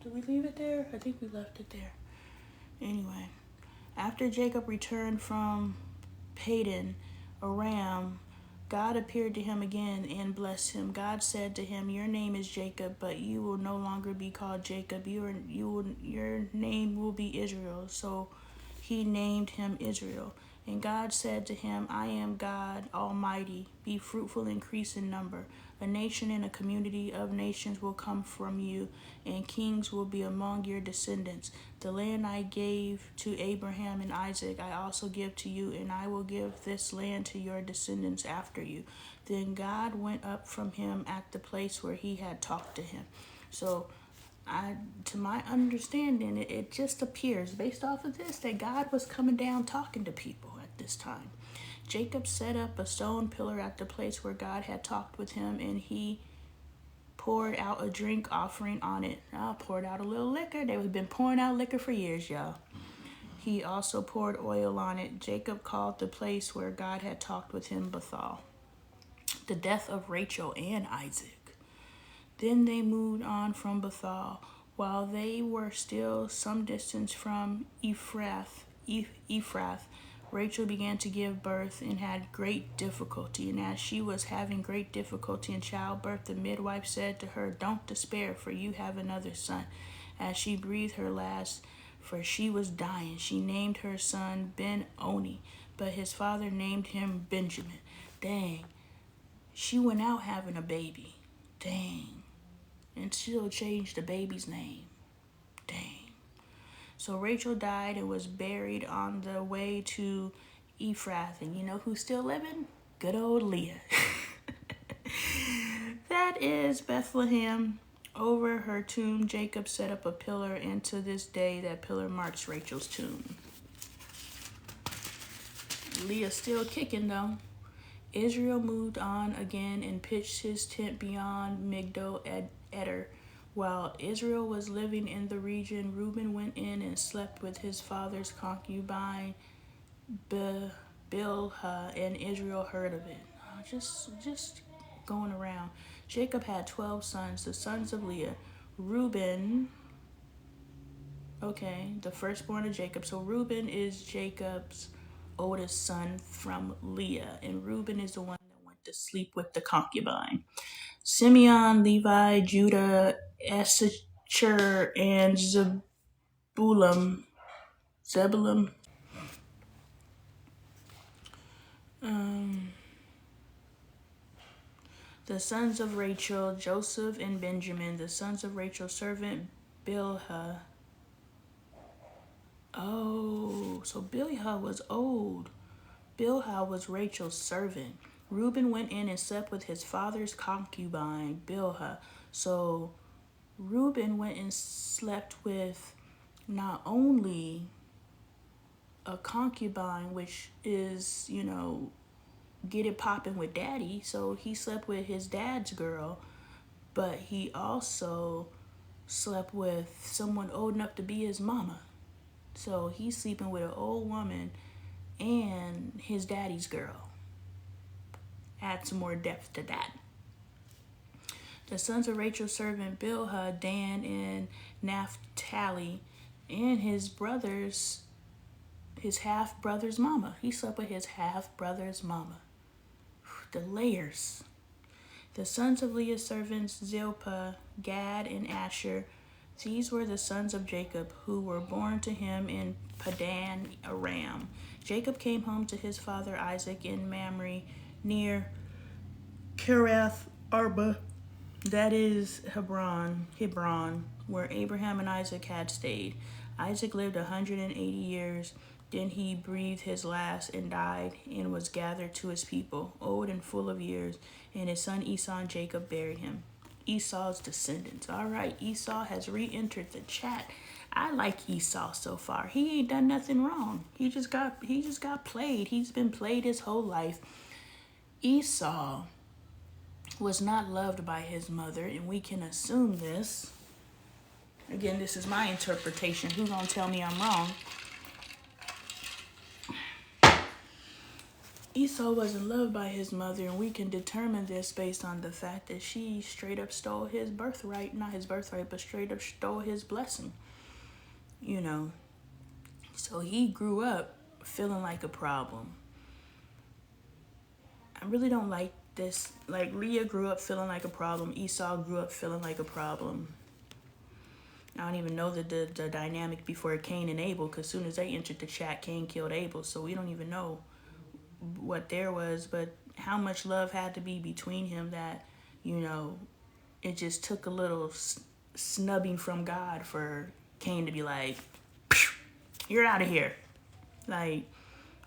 Did we leave it there? I think we left it there. Anyway, after Jacob returned from Padan Aram, God appeared to him again and blessed him. God said to him, "Your name is Jacob, but you will no longer be called Jacob. Your name will be Israel." So he named him Israel. And God said to him, "I am God Almighty. Be fruitful and increase in number. A nation and a community of nations will come from you, and kings will be among your descendants. The land I gave to Abraham and Isaac I also give to you, and I will give this land to your descendants after you." Then God went up from him at the place where he had talked to him. So to my understanding, it just appears based off of this that God was coming down talking to people at this time. Jacob set up a stone pillar at the place where God had talked with him, and he poured out a drink offering on it. Poured out a little liquor. They've been pouring out liquor for years, y'all. He also poured oil on it. Jacob called the place where God had talked with him Bethel. The death of Rachel and Isaac. Then they moved on from Bethel, While they were still some distance from Ephrath, Rachel began to give birth and had great difficulty. And as she was having great difficulty in childbirth, the midwife said to her, "Don't despair, for you have another son." As she breathed her last, for she was dying, she named her son Ben-Oni, but his father named him Benjamin. Dang, she went out having a baby. Dang. And still changed the baby's name. Dang. So Rachel died and was buried on the way to Ephrath. And you know who's still living? Good old Leah. That is Bethlehem. Over her tomb, Jacob set up a pillar, and to this day, that pillar marks Rachel's tomb. Leah's still kicking, though. Israel moved on again and pitched his tent beyond Migdol Eder. While Israel was living in the region, Reuben went in and slept with his father's concubine Bilhah, and Israel heard of it. Just going around. Jacob had 12 sons, the sons of Leah. Reuben, the firstborn of Jacob. So Reuben is Jacob's oldest son from Leah, and Reuben is the one that went to sleep with the concubine. Simeon, Levi, Judah, Issachar, and Zebulun. The sons of Rachel, Joseph and Benjamin. The sons of Rachel's servant, Bilhah. Oh, so Bilhah was old. Bilhah was Rachel's servant. Reuben went in and slept with his father's concubine, Bilhah. So Reuben went and slept with not only a concubine, which is, get it popping with daddy. So he slept with his dad's girl, but he also slept with someone old enough to be his mama. So he's sleeping with an old woman and his daddy's girl. Add some more depth to that. The sons of Rachel's servant Bilhah, Dan, and Naphtali, and his half-brother's mama. He slept with his half-brother's mama. The layers. The sons of Leah's servants Zilpah, Gad, and Asher. These were the sons of Jacob, who were born to him in Padan Aram. Jacob came home to his father Isaac in Mamre, near Kiriath Arba, that is Hebron, where Abraham and Isaac had stayed. Isaac lived 180 years. Then he breathed his last and died, and was gathered to his people, old and full of years. And his son Esau and Jacob buried him. Esau's descendants. All right, Esau has re-entered the chat. I like Esau so far. He ain't done nothing wrong. He just got played. He's been played his whole life. Esau was not loved by his mother, and we can assume this. Again, this is my interpretation. Who's gonna tell me I'm wrong? Esau wasn't loved by his mother, and we can determine this based on the fact that she straight up stole his birthright. Not his birthright, but straight up stole his blessing. So he grew up feeling like a problem. I really don't like this. Like, Leah grew up feeling like a problem. Esau grew up feeling like a problem. I don't even know the dynamic before Cain and Abel, because as soon as they entered the chat, Cain killed Abel. So we don't even know what there was, but how much love had to be between him that, it just took a little snubbing from God for Cain to be like, "You're out of here." Like,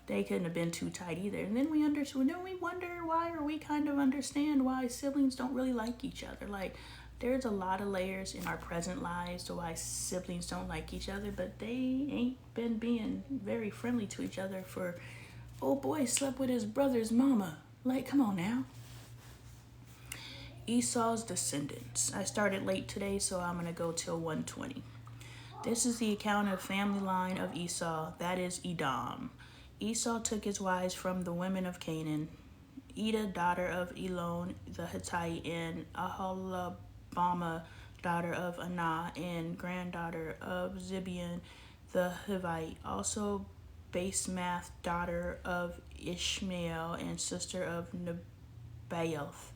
they couldn't have been too tight either. And then we wonder why, or we kind of understand why siblings don't really like each other. Like, there's a lot of layers in our present lives to why siblings don't like each other, but they ain't been being very friendly to each other for, old boy slept with his brother's mama. Like, come on now. Esau's descendants. I started late today, so I'm going to go till 1:20. This is the account of family line of Esau, that is Edom. Esau took his wives from the women of Canaan, Eda, daughter of Elon the Hittite, and Aholabama, daughter of Anah, and granddaughter of Zibeon the Hivite. Also Basemath, daughter of Ishmael, and sister of Nebaioth.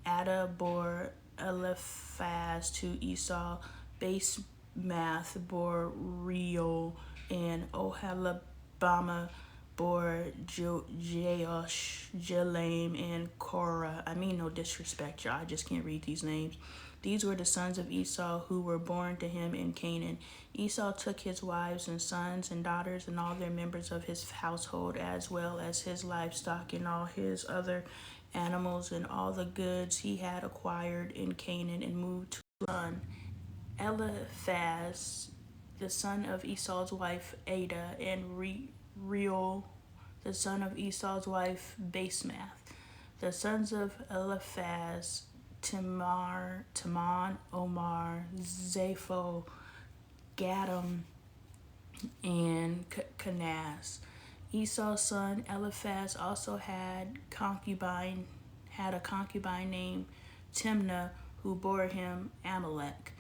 Ada bore Eliphaz to Esau. Basemath bore Reuel, and Oholibamah bore Jeush, Jalam, and Korah. I mean, no disrespect, y'all. I just can't read these names. These were the sons of Esau who were born to him in Canaan. Esau took his wives and sons and daughters and all their members of his household, as well as his livestock and all his other animals and all the goods he had acquired in Canaan, and moved to son Eliphaz, the son of Esau's wife Ada, and Reuel, the son of Esau's wife Basemath. The sons of Eliphaz: Timon, Omar, Zapho, Gatam, and Kenaz. Esau's son Eliphaz also had a concubine named Timnah, who bore him Amalek.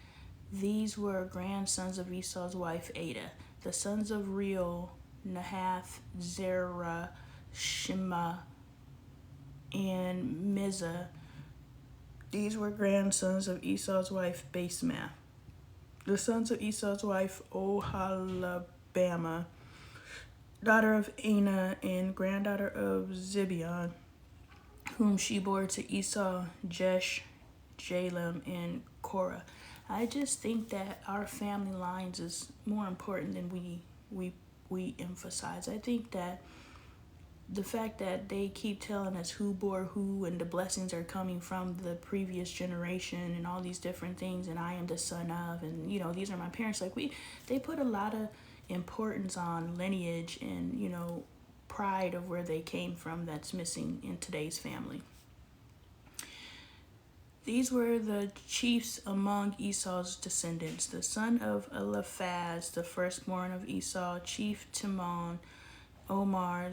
These were grandsons of Esau's wife Ada. The sons of Reuel: Nahath, Zerah, Shema, and Mizah. These were grandsons of Esau's wife Basemath. The sons of Esau's wife Oholibamah, daughter of Anah and granddaughter of Zibeon, whom she bore to Esau: Jesh, Jalam, and Korah. I just think that our family lines is more important than we emphasize. I think that the fact that they keep telling us who bore who and the blessings are coming from the previous generation and all these different things, and I am the son of, and these are my parents, they put a lot of importance on lineage and pride of where they came from that's missing in today's family. These were the chiefs among Esau's descendants: the son of Eliphaz, the firstborn of Esau, chief Timon, Omar,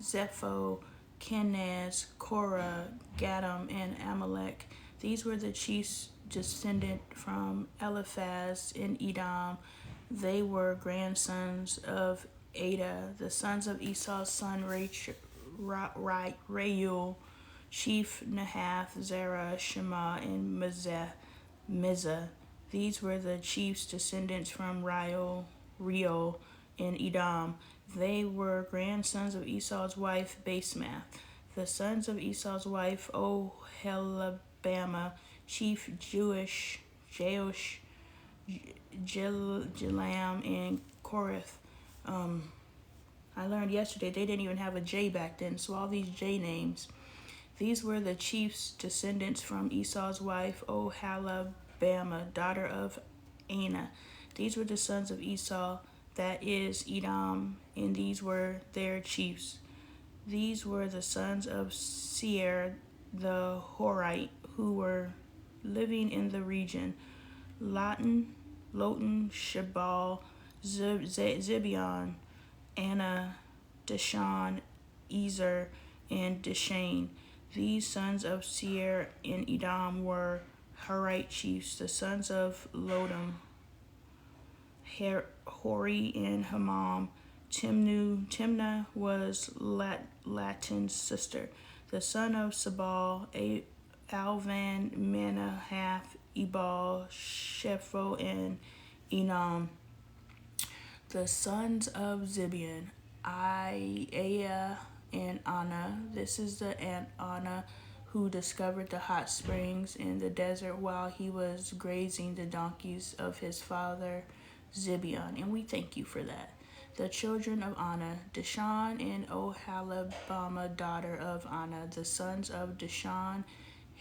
Zepho, Kenaz, Korah, Gatam, and Amalek. These were the chiefs descendant from Eliphaz in Edom. They were grandsons of Ada. The sons of Esau's son Reuel, chief Nahath, Zerah, Shema, and Mizah. These were the chiefs descendants from Reuel in Edom. They were grandsons of Esau's wife Basemath. The sons of Esau's wife Oholibamah, chief Jeush, Jalam, and Korath. I learned yesterday they didn't even have a J back then, so all these J names. These were the chiefs descendants from Esau's wife Oholibamah, daughter of Anah. These were the sons of Esau, that is Edom, and these were their chiefs. These were the sons of Seir the Horite, who were living in the region: Lotan, Shabal, Zibeon, Anna, Dishan, Ezer, and Dishan. These sons of Seir in Edom were Horite chiefs. The sons of Lotan: Hori and Hamam. Timnah was Latin's sister. The son of Sabal: Alvan, Manahath, Ebal, Shepho, and Enom. The sons of Zibeon: Aiah and Anna. This is the Aunt Anna who discovered the hot springs in the desert while he was grazing the donkeys of his father Zibeon, and we thank you for that. The children of Anna: Dishan and Oholibamah, daughter of Anna. The sons of Dishan: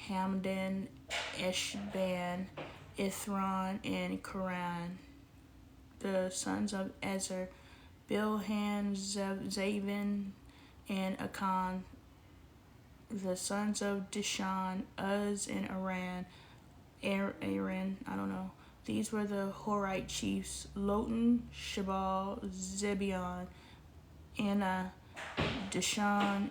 Hamdan, Eshban, Ithran, and Karan. The sons of Ezer: Bilhan, Zavin, and Akan. The sons of Dishan: Uz and Aaron, I don't know. These were the Horite chiefs: Lotan, Shabal, Zibeon, Anna, Dishan,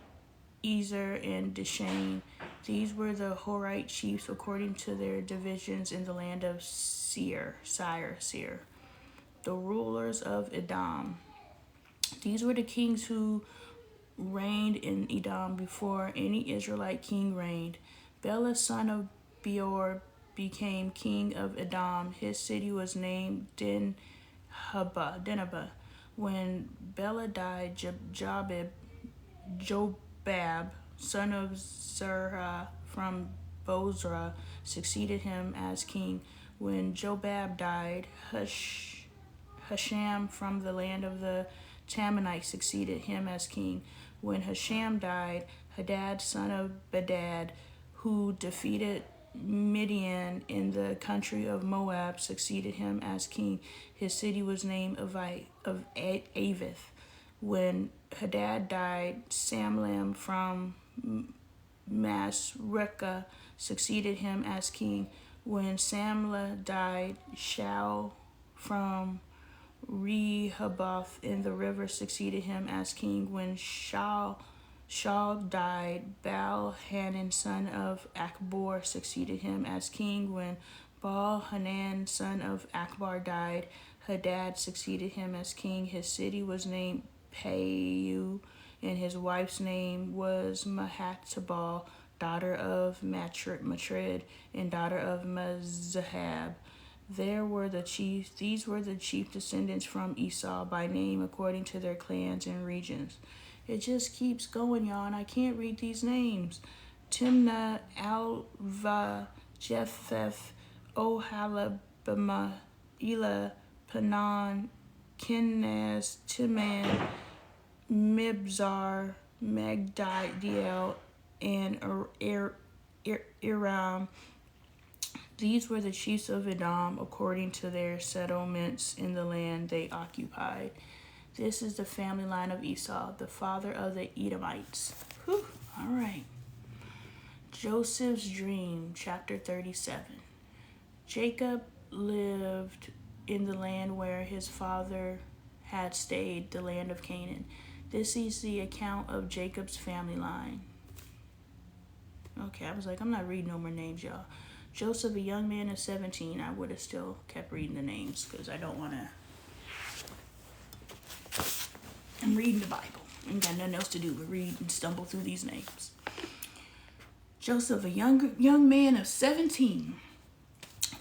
Ezer, and Dishan. These were the Horite chiefs according to their divisions in the land of Seir. The rulers of Edom. These were the kings who reigned in Edom before any Israelite king reigned. Bela, son of Beor, became king of Edom. His city was named Dinhabah. When Bela died, Jobab, son of Zerah from Bozrah, succeeded him as king. When Jobab died, Husham from the land of the Tammanites succeeded him as king. When Husham died, Hadad, son of Bedad, who defeated Midian in the country of Moab, succeeded him as king. His city was named Avith. When Hadad died, Samlam from Masrekah succeeded him as king. When Samlah died, Shaul from Rehoboth in the river succeeded him as king. When Shaul died, Baal-Hanan, son of Akbor, succeeded him as king. When Baal-Hanan, son of Akbar, died, Hadad succeeded him as king. His city was named Pau, and his wife's name was Mahatabal, daughter of Matred, and daughter of Mezahab. These were the chief descendants from Esau by name according to their clans and regions. It just keeps going, y'all, and I can't read these names. Timnah, Alva, Jephthah, Ohalabama, Elah, Panan, Kenaz, Timan, Mibzar, Magdiel, and Iram. These were the chiefs of Edom according to their settlements in the land they occupied. This is the family line of Esau, the father of the Edomites. Whew, all right. Joseph's dream, chapter 37. Jacob lived in the land where his father had stayed, the land of Canaan. This is the account of Jacob's family line. Okay, I was like, I'm not reading no more names, y'all. Joseph, a young man of 17. I would have still kept reading the names because I don't want to. I'm reading the Bible. Ain't got nothing else to do but read and stumble through these names. Joseph, a young man of 17,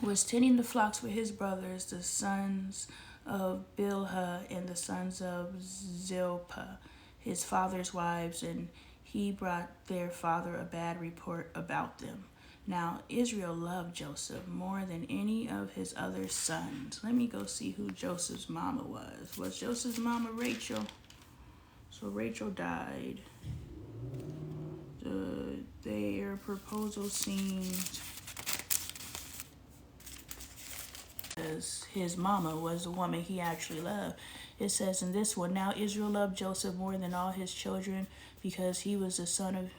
was tending the flocks with his brothers, the sons of Bilhah and the sons of Zilpah, his father's wives, and he brought their father a bad report about them. Now, Israel loved Joseph more than any of his other sons. Let me go see who Joseph's mama was. Was Joseph's mama Rachel? So Rachel died. Their proposal seemed as his mama was the woman he actually loved. It says in this one, now Israel loved Joseph more than all his children because he was the son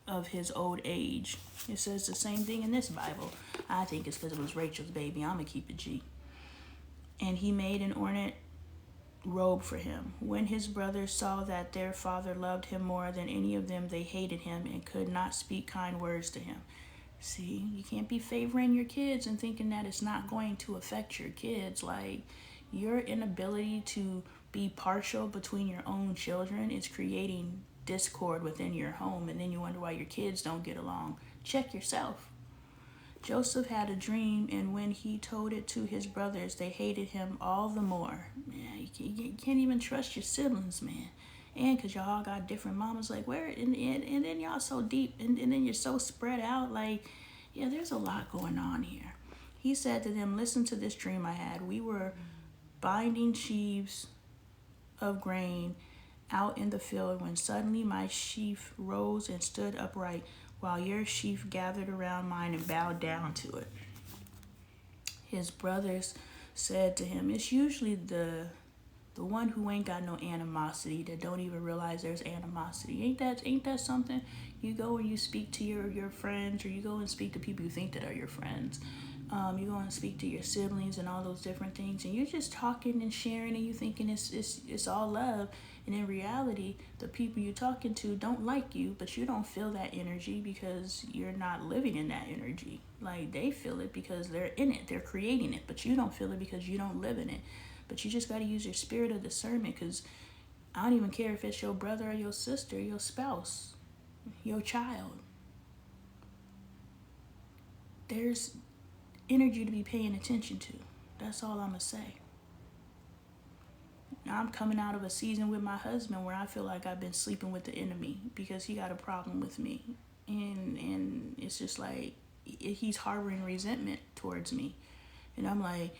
of his old age. It says the same thing in this Bible. I think it's because it was Rachel's baby. I'm going to keep it G. And he made an ornate robe for him. When his brothers saw that their father loved him more than any of them, they hated him and could not speak kind words to him. See, you can't be favoring your kids and thinking that it's not going to affect your kids. Like, your inability to be partial between your own children is creating discord within your home, and then you wonder why your kids don't get along. Check yourself. Joseph had a dream, and when he told it to his brothers, they hated him all the more. Man, you can't even trust your siblings, man. And because y'all got different mamas, like, where, and then y'all so deep, and then you're so spread out, like, yeah, there's a lot going on here. He said to them, listen to this dream I had. We were binding sheaves of grain out in the field when suddenly my sheaf rose and stood upright, while your sheaf gathered around mine and bowed down to it. His brothers said to him, it's usually the one who ain't got no animosity, that don't even realize there's animosity. Ain't that something? You go and you speak to your friends, or you go and speak to people you think that are your friends. You go and speak to your siblings and all those different things, and you're just talking and sharing, and you thinking it's all love, and in reality, the people you're talking to don't like you, but you don't feel that energy because you're not living in that energy. Like, they feel it because they're in it, they're creating it, but you don't feel it because you don't live in it. But you just got to use your spirit of discernment, because I don't even care if it's your brother or your sister, your spouse, your child. There's energy to be paying attention to. That's all I'm gonna say. Now, I'm coming out of a season with my husband where I feel like I've been sleeping with the enemy because he got a problem with me, and it's just like he's harboring resentment towards me, and I'm like,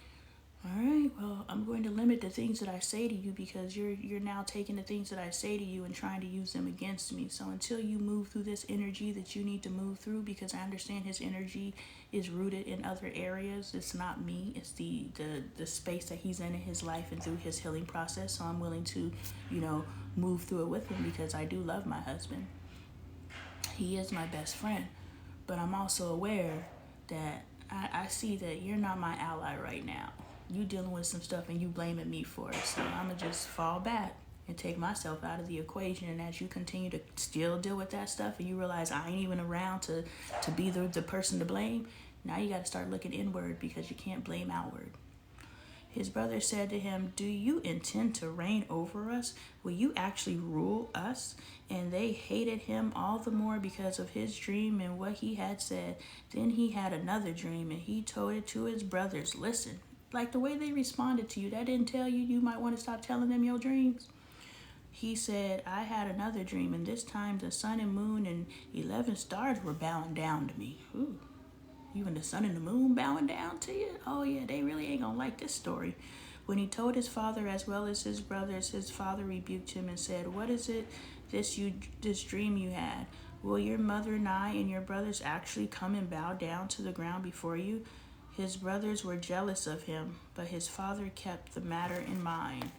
all right, well, I'm going to limit the things that I say to you because you're now taking the things that I say to you and trying to use them against me. So until you move through this energy that you need to move through, because I understand his energy is rooted in other areas. It's not me. It's the space that he's in his life and through his healing process. So I'm willing to, move through it with him because I do love my husband. He is my best friend. But I'm also aware that I see that you're not my ally right now. You dealing with some stuff and you blaming me for it. So I'm going to just fall back and take myself out of the equation. And as you continue to still deal with that stuff and you realize I ain't even around to be the person to blame, now you got to start looking inward because you can't blame outward. His brother said to him, do you intend to reign over us? Will you actually rule us? And they hated him all the more because of his dream and what he had said. Then he had another dream and he told it to his brothers. Listen, like the way they responded to you, that didn't tell you you might want to stop telling them your dreams? He said, I had another dream, and this time the sun and moon and 11 stars were bowing down to me. Ooh. Even the sun and the moon bowing down to you? Oh yeah, they really ain't gonna like this story. When he told his father as well as his brothers, his father rebuked him and said, what is it this dream you had? Will your mother and I and your brothers actually come and bow down to the ground before you? His brothers were jealous of him, but his father kept the matter in mind.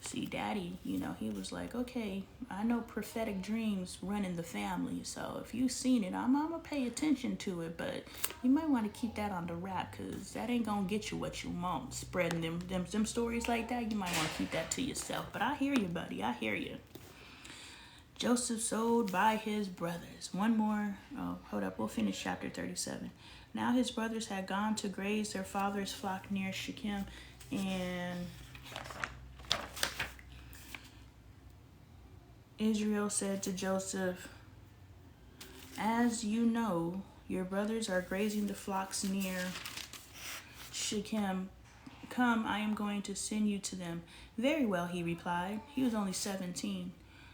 See, Daddy, he was like, okay, I know prophetic dreams run in the family, so if you've seen it, I'm going to pay attention to it, but you might want to keep that on the wrap, because that ain't going to get you what you want. Spreading them stories like that, you might want to keep that to yourself. But I hear you, buddy, I hear you. Joseph sold by his brothers. One more. Oh, hold up. We'll finish chapter 37. Now his brothers had gone to graze their father's flock near Shechem, and Israel said to Joseph, as you know, your brothers are grazing the flocks near Shechem. Come, I am going to send you to them. Very well, he replied. He was only 17.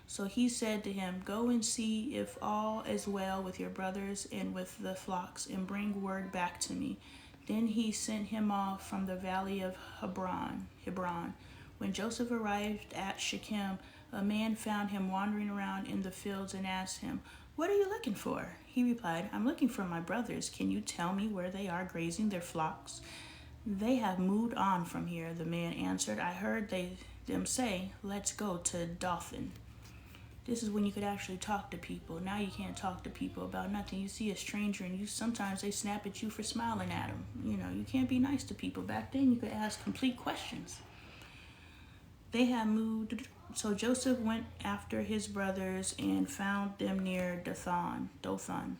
So he said to him, go and see if all is well with your brothers and with the flocks, and bring word back to me. Then he sent him off from the valley of Hebron. When Joseph arrived at Shechem, a man found him wandering around in the fields and asked him, what are you looking for? He replied, I'm looking for my brothers. Can you tell me where they are grazing their flocks? They have moved on from here, the man answered. I heard them say, let's go to Dothan. This is when you could actually talk to people. Now you can't talk to people about nothing. You see a stranger and sometimes they snap at you for smiling at them. You can't be nice to people. Back then you could ask complete questions. They had moved, so Joseph went after his brothers and found them near Dothan.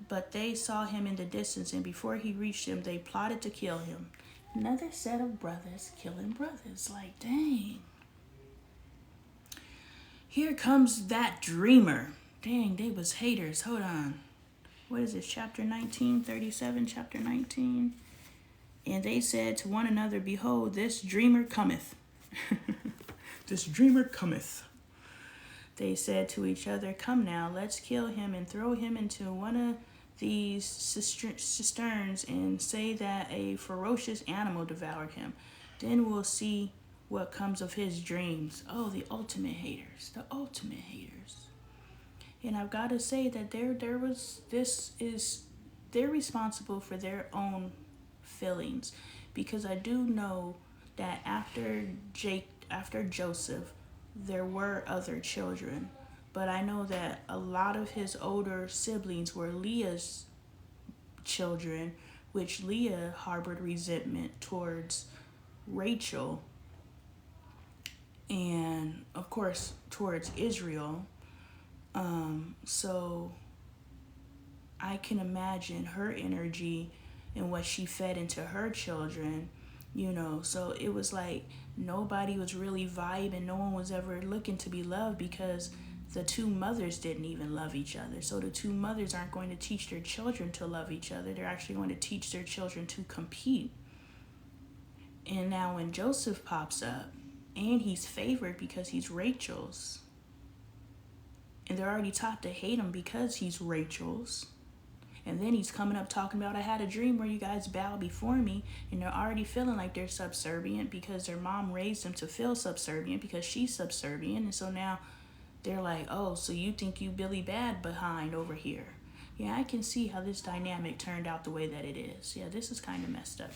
But they saw him in the distance, and before he reached them, they plotted to kill him. Another set of brothers killing brothers. Like, dang. Here comes that dreamer. Dang, they was haters. Hold on. What is this? Chapter 19, 37, chapter 19. And they said to one another, behold, this dreamer cometh. This dreamer cometh. They said to each other, come now, let's kill him and throw him into one of these cisterns and say that a ferocious animal devoured him. Then we'll see what comes of his dreams. Oh, the ultimate haters. The ultimate haters. And I've got to say that they're responsible for their own feelings, because I do know that after Joseph, there were other children, but I know that a lot of his older siblings were Leah's children, which Leah harbored resentment towards Rachel and, of course, towards Israel. So I can imagine her energy and what she fed into her children, So it was like nobody was really vibing. No one was ever looking to be loved because the two mothers didn't even love each other. So the two mothers aren't going to teach their children to love each other. They're actually going to teach their children to compete. And now when Joseph pops up, and he's favored because he's Rachel's, and they're already taught to hate him because he's Rachel's, and then he's coming up talking about, I had a dream where you guys bow before me, and they're already feeling like they're subservient because their mom raised them to feel subservient because she's subservient. And so now they're like, oh, so you think you Billy Bad behind over here. Yeah, I can see how this dynamic turned out the way that it is. Yeah, this is kind of messed up.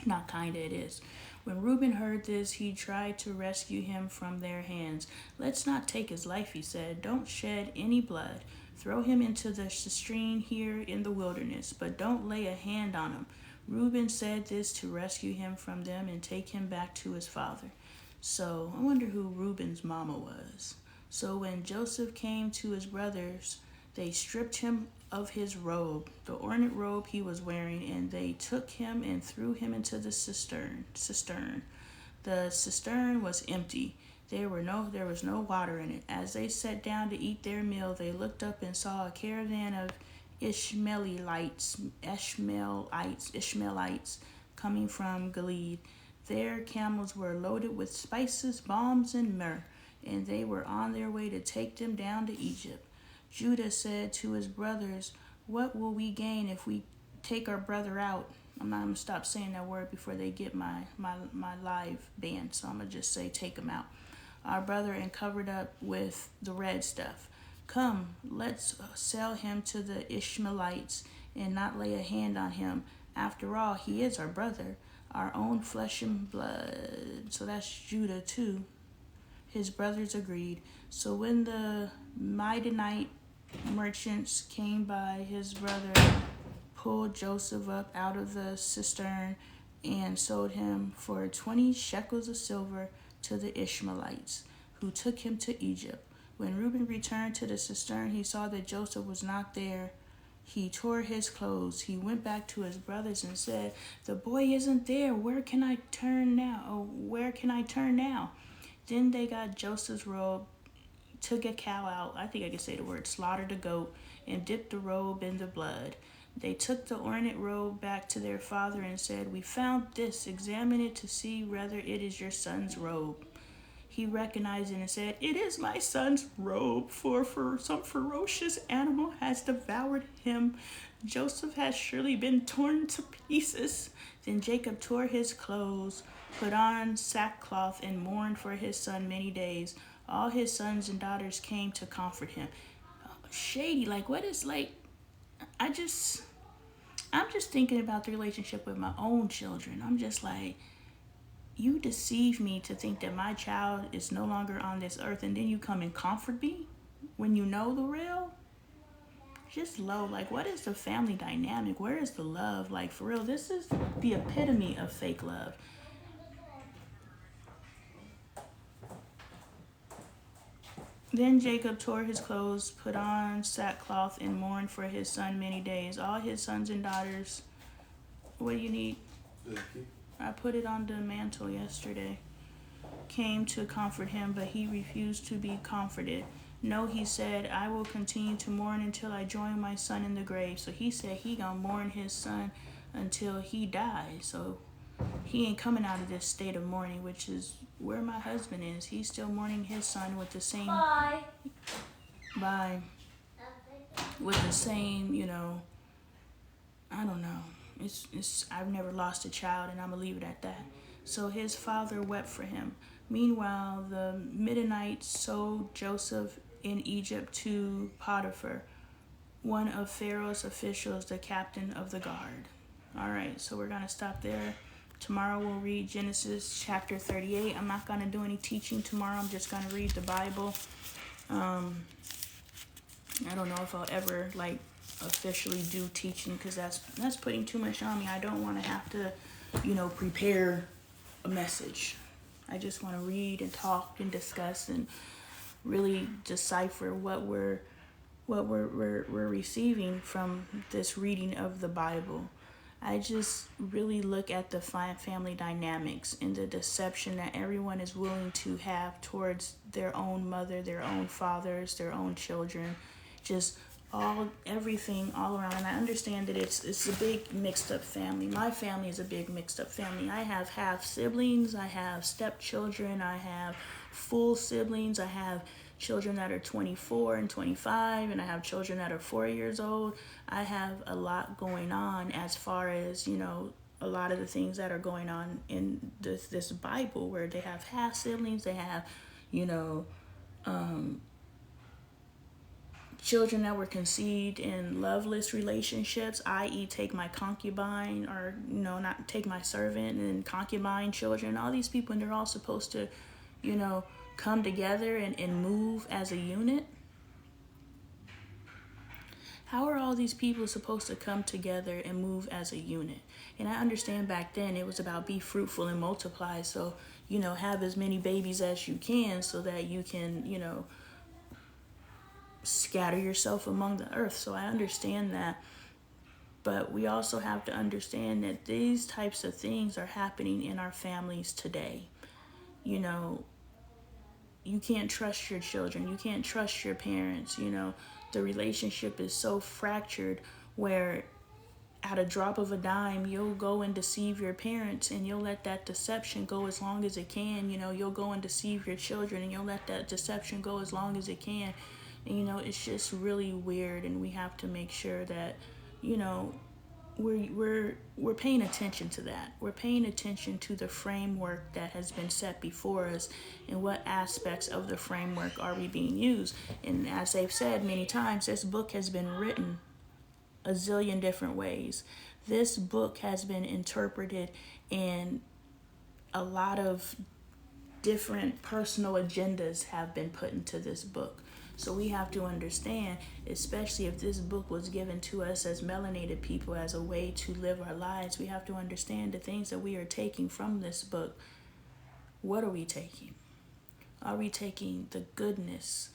Not kinda, it is. When Reuben heard this, he tried to rescue him from their hands. Let's not take his life, he said. Don't shed any blood. Throw him into the stream here in the wilderness, but don't lay a hand on him. Reuben said this to rescue him from them and take him back to his father. So I wonder who Reuben's mama was. So when Joseph came to his brothers, they stripped him of his robe, the ornate robe he was wearing, and they took him and threw him into the cistern. The cistern was empty. There was no water in it. As they sat down to eat their meal, they looked up and saw a caravan of Ishmaelites coming from Gilead. Their camels were loaded with spices, balms, and myrrh, and they were on their way to take them down to Egypt. Judah said to his brothers, what will we gain if we take our brother out? I'm not going to stop saying that word before they get my live banned, so I'm going to just say take him out. Our brother, and covered up with the red stuff. Come, let's sell him to the Ishmaelites and not lay a hand on him. After all, he is our brother, our own flesh and blood. So that's Judah too. His brothers agreed. So when the Midianite merchants came by, his brother pulled Joseph up out of the cistern and sold him for 20 shekels of silver to the Ishmaelites, who took him to Egypt. When Reuben returned to the cistern, he saw that Joseph was not there. He tore his clothes. He went back to his brothers and said, the boy isn't there. Where can I turn now? Then they got Joseph's robe, took a cow out, I think I can say the word, slaughtered a goat, and dipped the robe in the blood. They took the ornate robe back to their father and said, we found this. Examine it to see whether it is your son's robe. He recognized it and said, it is my son's robe, for some ferocious animal has devoured him. Joseph has surely been torn to pieces. Then Jacob tore his clothes, put on sackcloth, and mourned for his son many days. All his sons and daughters came to comfort him. Shady, like what is like, I'm just thinking about the relationship with my own children. I'm just like, you deceive me to think that my child is no longer on this earth, and then you come and comfort me when you know the real? Just low. Like, what is the family dynamic? Where is the love? Like, for real, this is the epitome of fake love. Then Jacob tore his clothes, put on sackcloth, and mourned for his son many days. All his sons and daughters, what do you need? I put it on the mantle yesterday. Came to comfort him, but he refused to be comforted. No, he said, I will continue to mourn until I join my son in the grave. So he said he gonna mourn his son until he dies. So he ain't coming out of this state of mourning, which is where my husband is. He's still mourning his son with the same... Bye. With the same, I don't know. I've never lost a child, and I'm gonna leave it at that. So his father wept for him. Meanwhile, the Midianites sold Joseph in Egypt to Potiphar, one of Pharaoh's officials, the captain of the guard. All right, so we're gonna stop there. Tomorrow we'll read Genesis chapter 38. I'm not gonna do any teaching tomorrow. I'm just gonna read the Bible. I don't know if I'll ever officially do teaching, because that's putting too much on me. I don't want to have to, prepare a message. I just want to read and talk and discuss and really decipher what we're receiving from this reading of the Bible. I just really look at the family dynamics and the deception that everyone is willing to have towards their own mother, their own fathers, their own children, just everything all around. And I understand that it's a big mixed up family. My family is a big mixed up family. I have half siblings, I have stepchildren, I have full siblings, I have children that are 24 and 25, and I have children that are 4 years old. I have a lot going on as far as, a lot of the things that are going on in this Bible, where they have half siblings, they have, children that were conceived in loveless relationships, i.e. take my concubine, or, not take my servant, and concubine children, all these people, and they're all supposed to, come together and move as a unit. How are all these people supposed to come together and move as a unit? And I understand back then it was about be fruitful and multiply. So, have as many babies as you can so that you can, scatter yourself among the earth. So I understand that. But we also have to understand that these types of things are happening in our families today. You can't trust your children. You can't trust your parents. The relationship is so fractured where at a drop of a dime, you'll go and deceive your parents, and you'll let that deception go as long as it can. You'll go and deceive your children, and you'll let that deception go as long as it can. And, it's just really weird, and we have to make sure that, we're paying attention to that. We're paying attention to the framework that has been set before us, and what aspects of the framework are we being used. And as they've said many times, this book has been written a zillion different ways. This book has been interpreted, and a lot of different personal agendas have been put into this book. So we have to understand, especially if this book was given to us as melanated people as a way to live our lives, we have to understand the things that we are taking from this book. What are we taking? Are we taking the goodness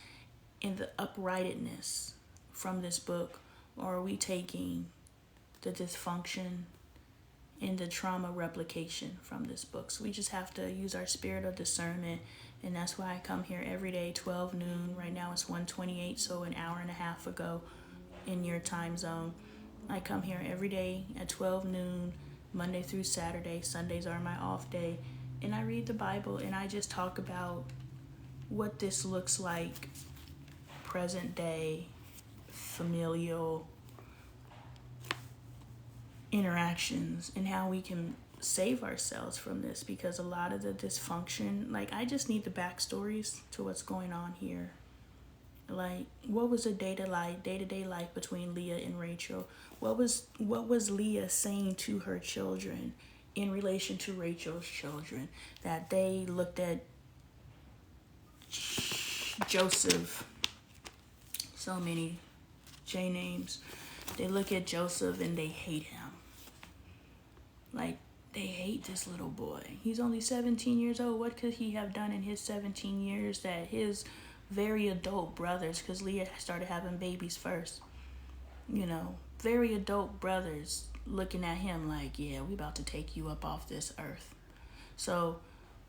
and the uprightedness from this book, or are we taking the dysfunction and the trauma replication from this book? So we just have to use our spirit of discernment. And that's why I come here every day, 12 noon. Right now it's 1:28, so an hour and a half ago in your time zone. I come here every day at 12 noon, Monday through Saturday. Sundays are my off day. And I read the Bible, and I just talk about what this looks like, present day, familial interactions, and how we can save ourselves from this, because a lot of the dysfunction, I just need the backstories to what's going on here. What was the day-to-day life between Leah and Rachel? What was Leah saying to her children in relation to Rachel's children, that they looked at Joseph, so many J names, they look at Joseph and they hate him. They hate this little boy. He's only 17 years old. What could he have done in his 17 years that his very adult brothers, because Leah started having babies first, very adult brothers looking at him like, yeah, we about to take you up off this earth. So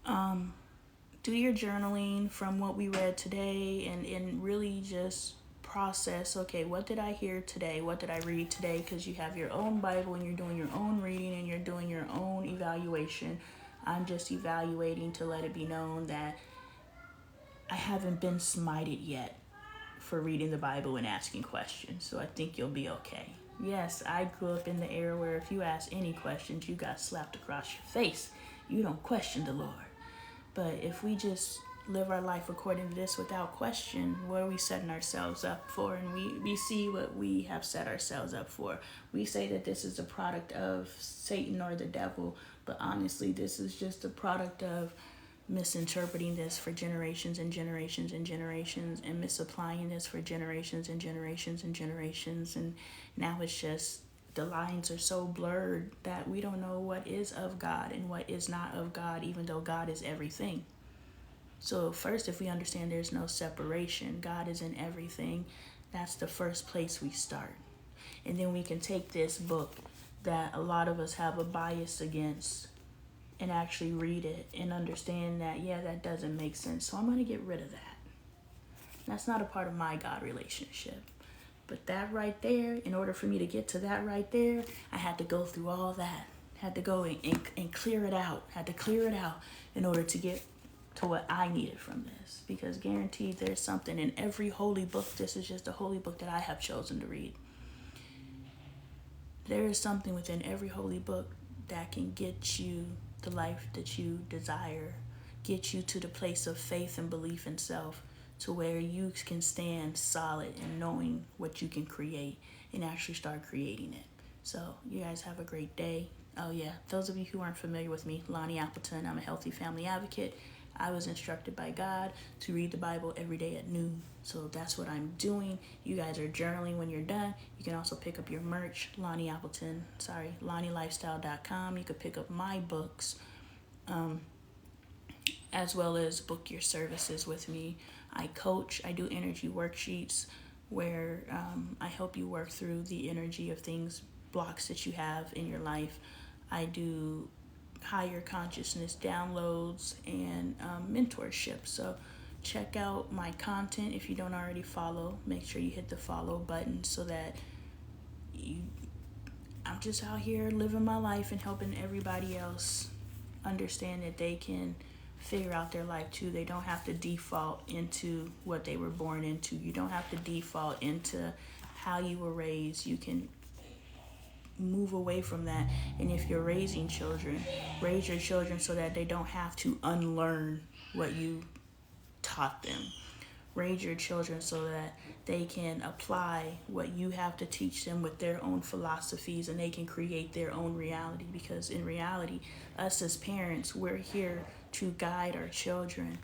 do your journaling from what we read today, and really just process, okay, what did I hear today? What did I read today? Because you have your own Bible, and you're doing your own reading, and you're doing your own evaluation. I'm just evaluating to let it be known that I haven't been smited yet for reading the Bible and asking questions. So I think you'll be okay. Yes, I grew up in the era where if you ask any questions, you got slapped across your face. You don't question the Lord. But if we just live our life according to this without question, what are we setting ourselves up for? And we see what we have set ourselves up for. We say that this is a product of Satan or the devil, but honestly, this is just a product of misinterpreting this for generations and generations and generations, and misapplying this for generations and generations and generations. And now it's just the lines are so blurred that we don't know what is of God and what is not of God, even though God is everything. So first, if we understand there's no separation, God is in everything, that's the first place we start. And then we can take this book that a lot of us have a bias against and actually read it and understand that, yeah, that doesn't make sense. So I'm going to get rid of that. That's not a part of my God relationship. But that right there, in order for me to get to that right there, I had to go through all that. Had to go and clear it out. Had to clear it out in order to get to what I needed from this. Because guaranteed there's something in every holy book. This is just a holy book that I have chosen to read. There is something within every holy book that can get you the life that you desire, get you to the place of faith and belief in self, to where you can stand solid in knowing what you can create and actually start creating it. So you guys have a great day. Oh yeah, those of you who aren't familiar with me, Lonnie Appleton, I'm a healthy family advocate. I was instructed by God to read the Bible every day at noon. So that's what I'm doing. You guys are journaling when you're done. You can also pick up your merch, LonnieLifestyle.com. You could pick up my books, as well as book your services with me. I coach, I do energy worksheets where I help you work through the energy of things, blocks that you have in your life. I do higher consciousness downloads and mentorship. So check out my content if you don't already follow. Make sure you hit the follow button so that I'm just out here living my life and helping everybody else understand that they can figure out their life too. They don't have to default into what they were born into. You don't have to default into how you were raised. You can move away from that. And if you're raising children, raise your children so that they don't have to unlearn what you taught them. Raise your children so that they can apply what you have to teach them with their own philosophies, and they can create their own reality. Because in reality, us as parents, we're here to guide our children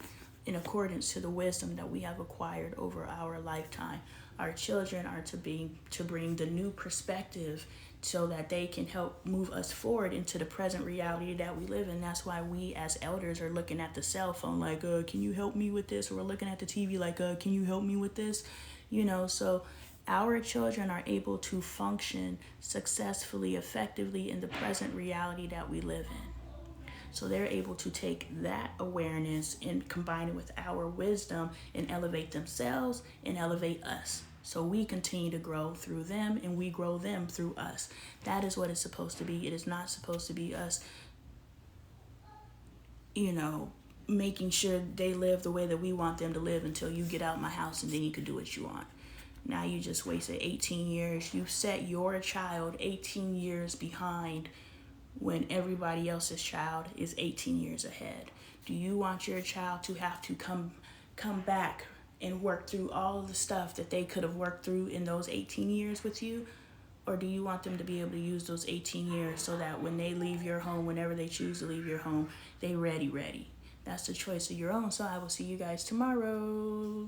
in accordance to the wisdom that we have acquired over our lifetime. Our children are to bring the new perspective so that they can help move us forward into the present reality that we live in. That's why we as elders are looking at the cell phone like, can you help me with this? Or we're looking at the TV like, can you help me with this? So our children are able to function successfully, effectively in the present reality that we live in. So they're able to take that awareness and combine it with our wisdom and elevate themselves and elevate us. So we continue to grow through them and we grow them through us. That is what it's supposed to be. It is not supposed to be us, making sure they live the way that we want them to live until you get out my house and then you can do what you want. Now you just wasted 18 years. You set your child 18 years behind when everybody else's child is 18 years ahead. Do you want your child to have to come back and work through all of the stuff that they could have worked through in those 18 years with you? Or do you want them to be able to use those 18 years so that when they leave your home, whenever they choose to leave your home, they ready? That's the choice of your own. So I will see you guys tomorrow.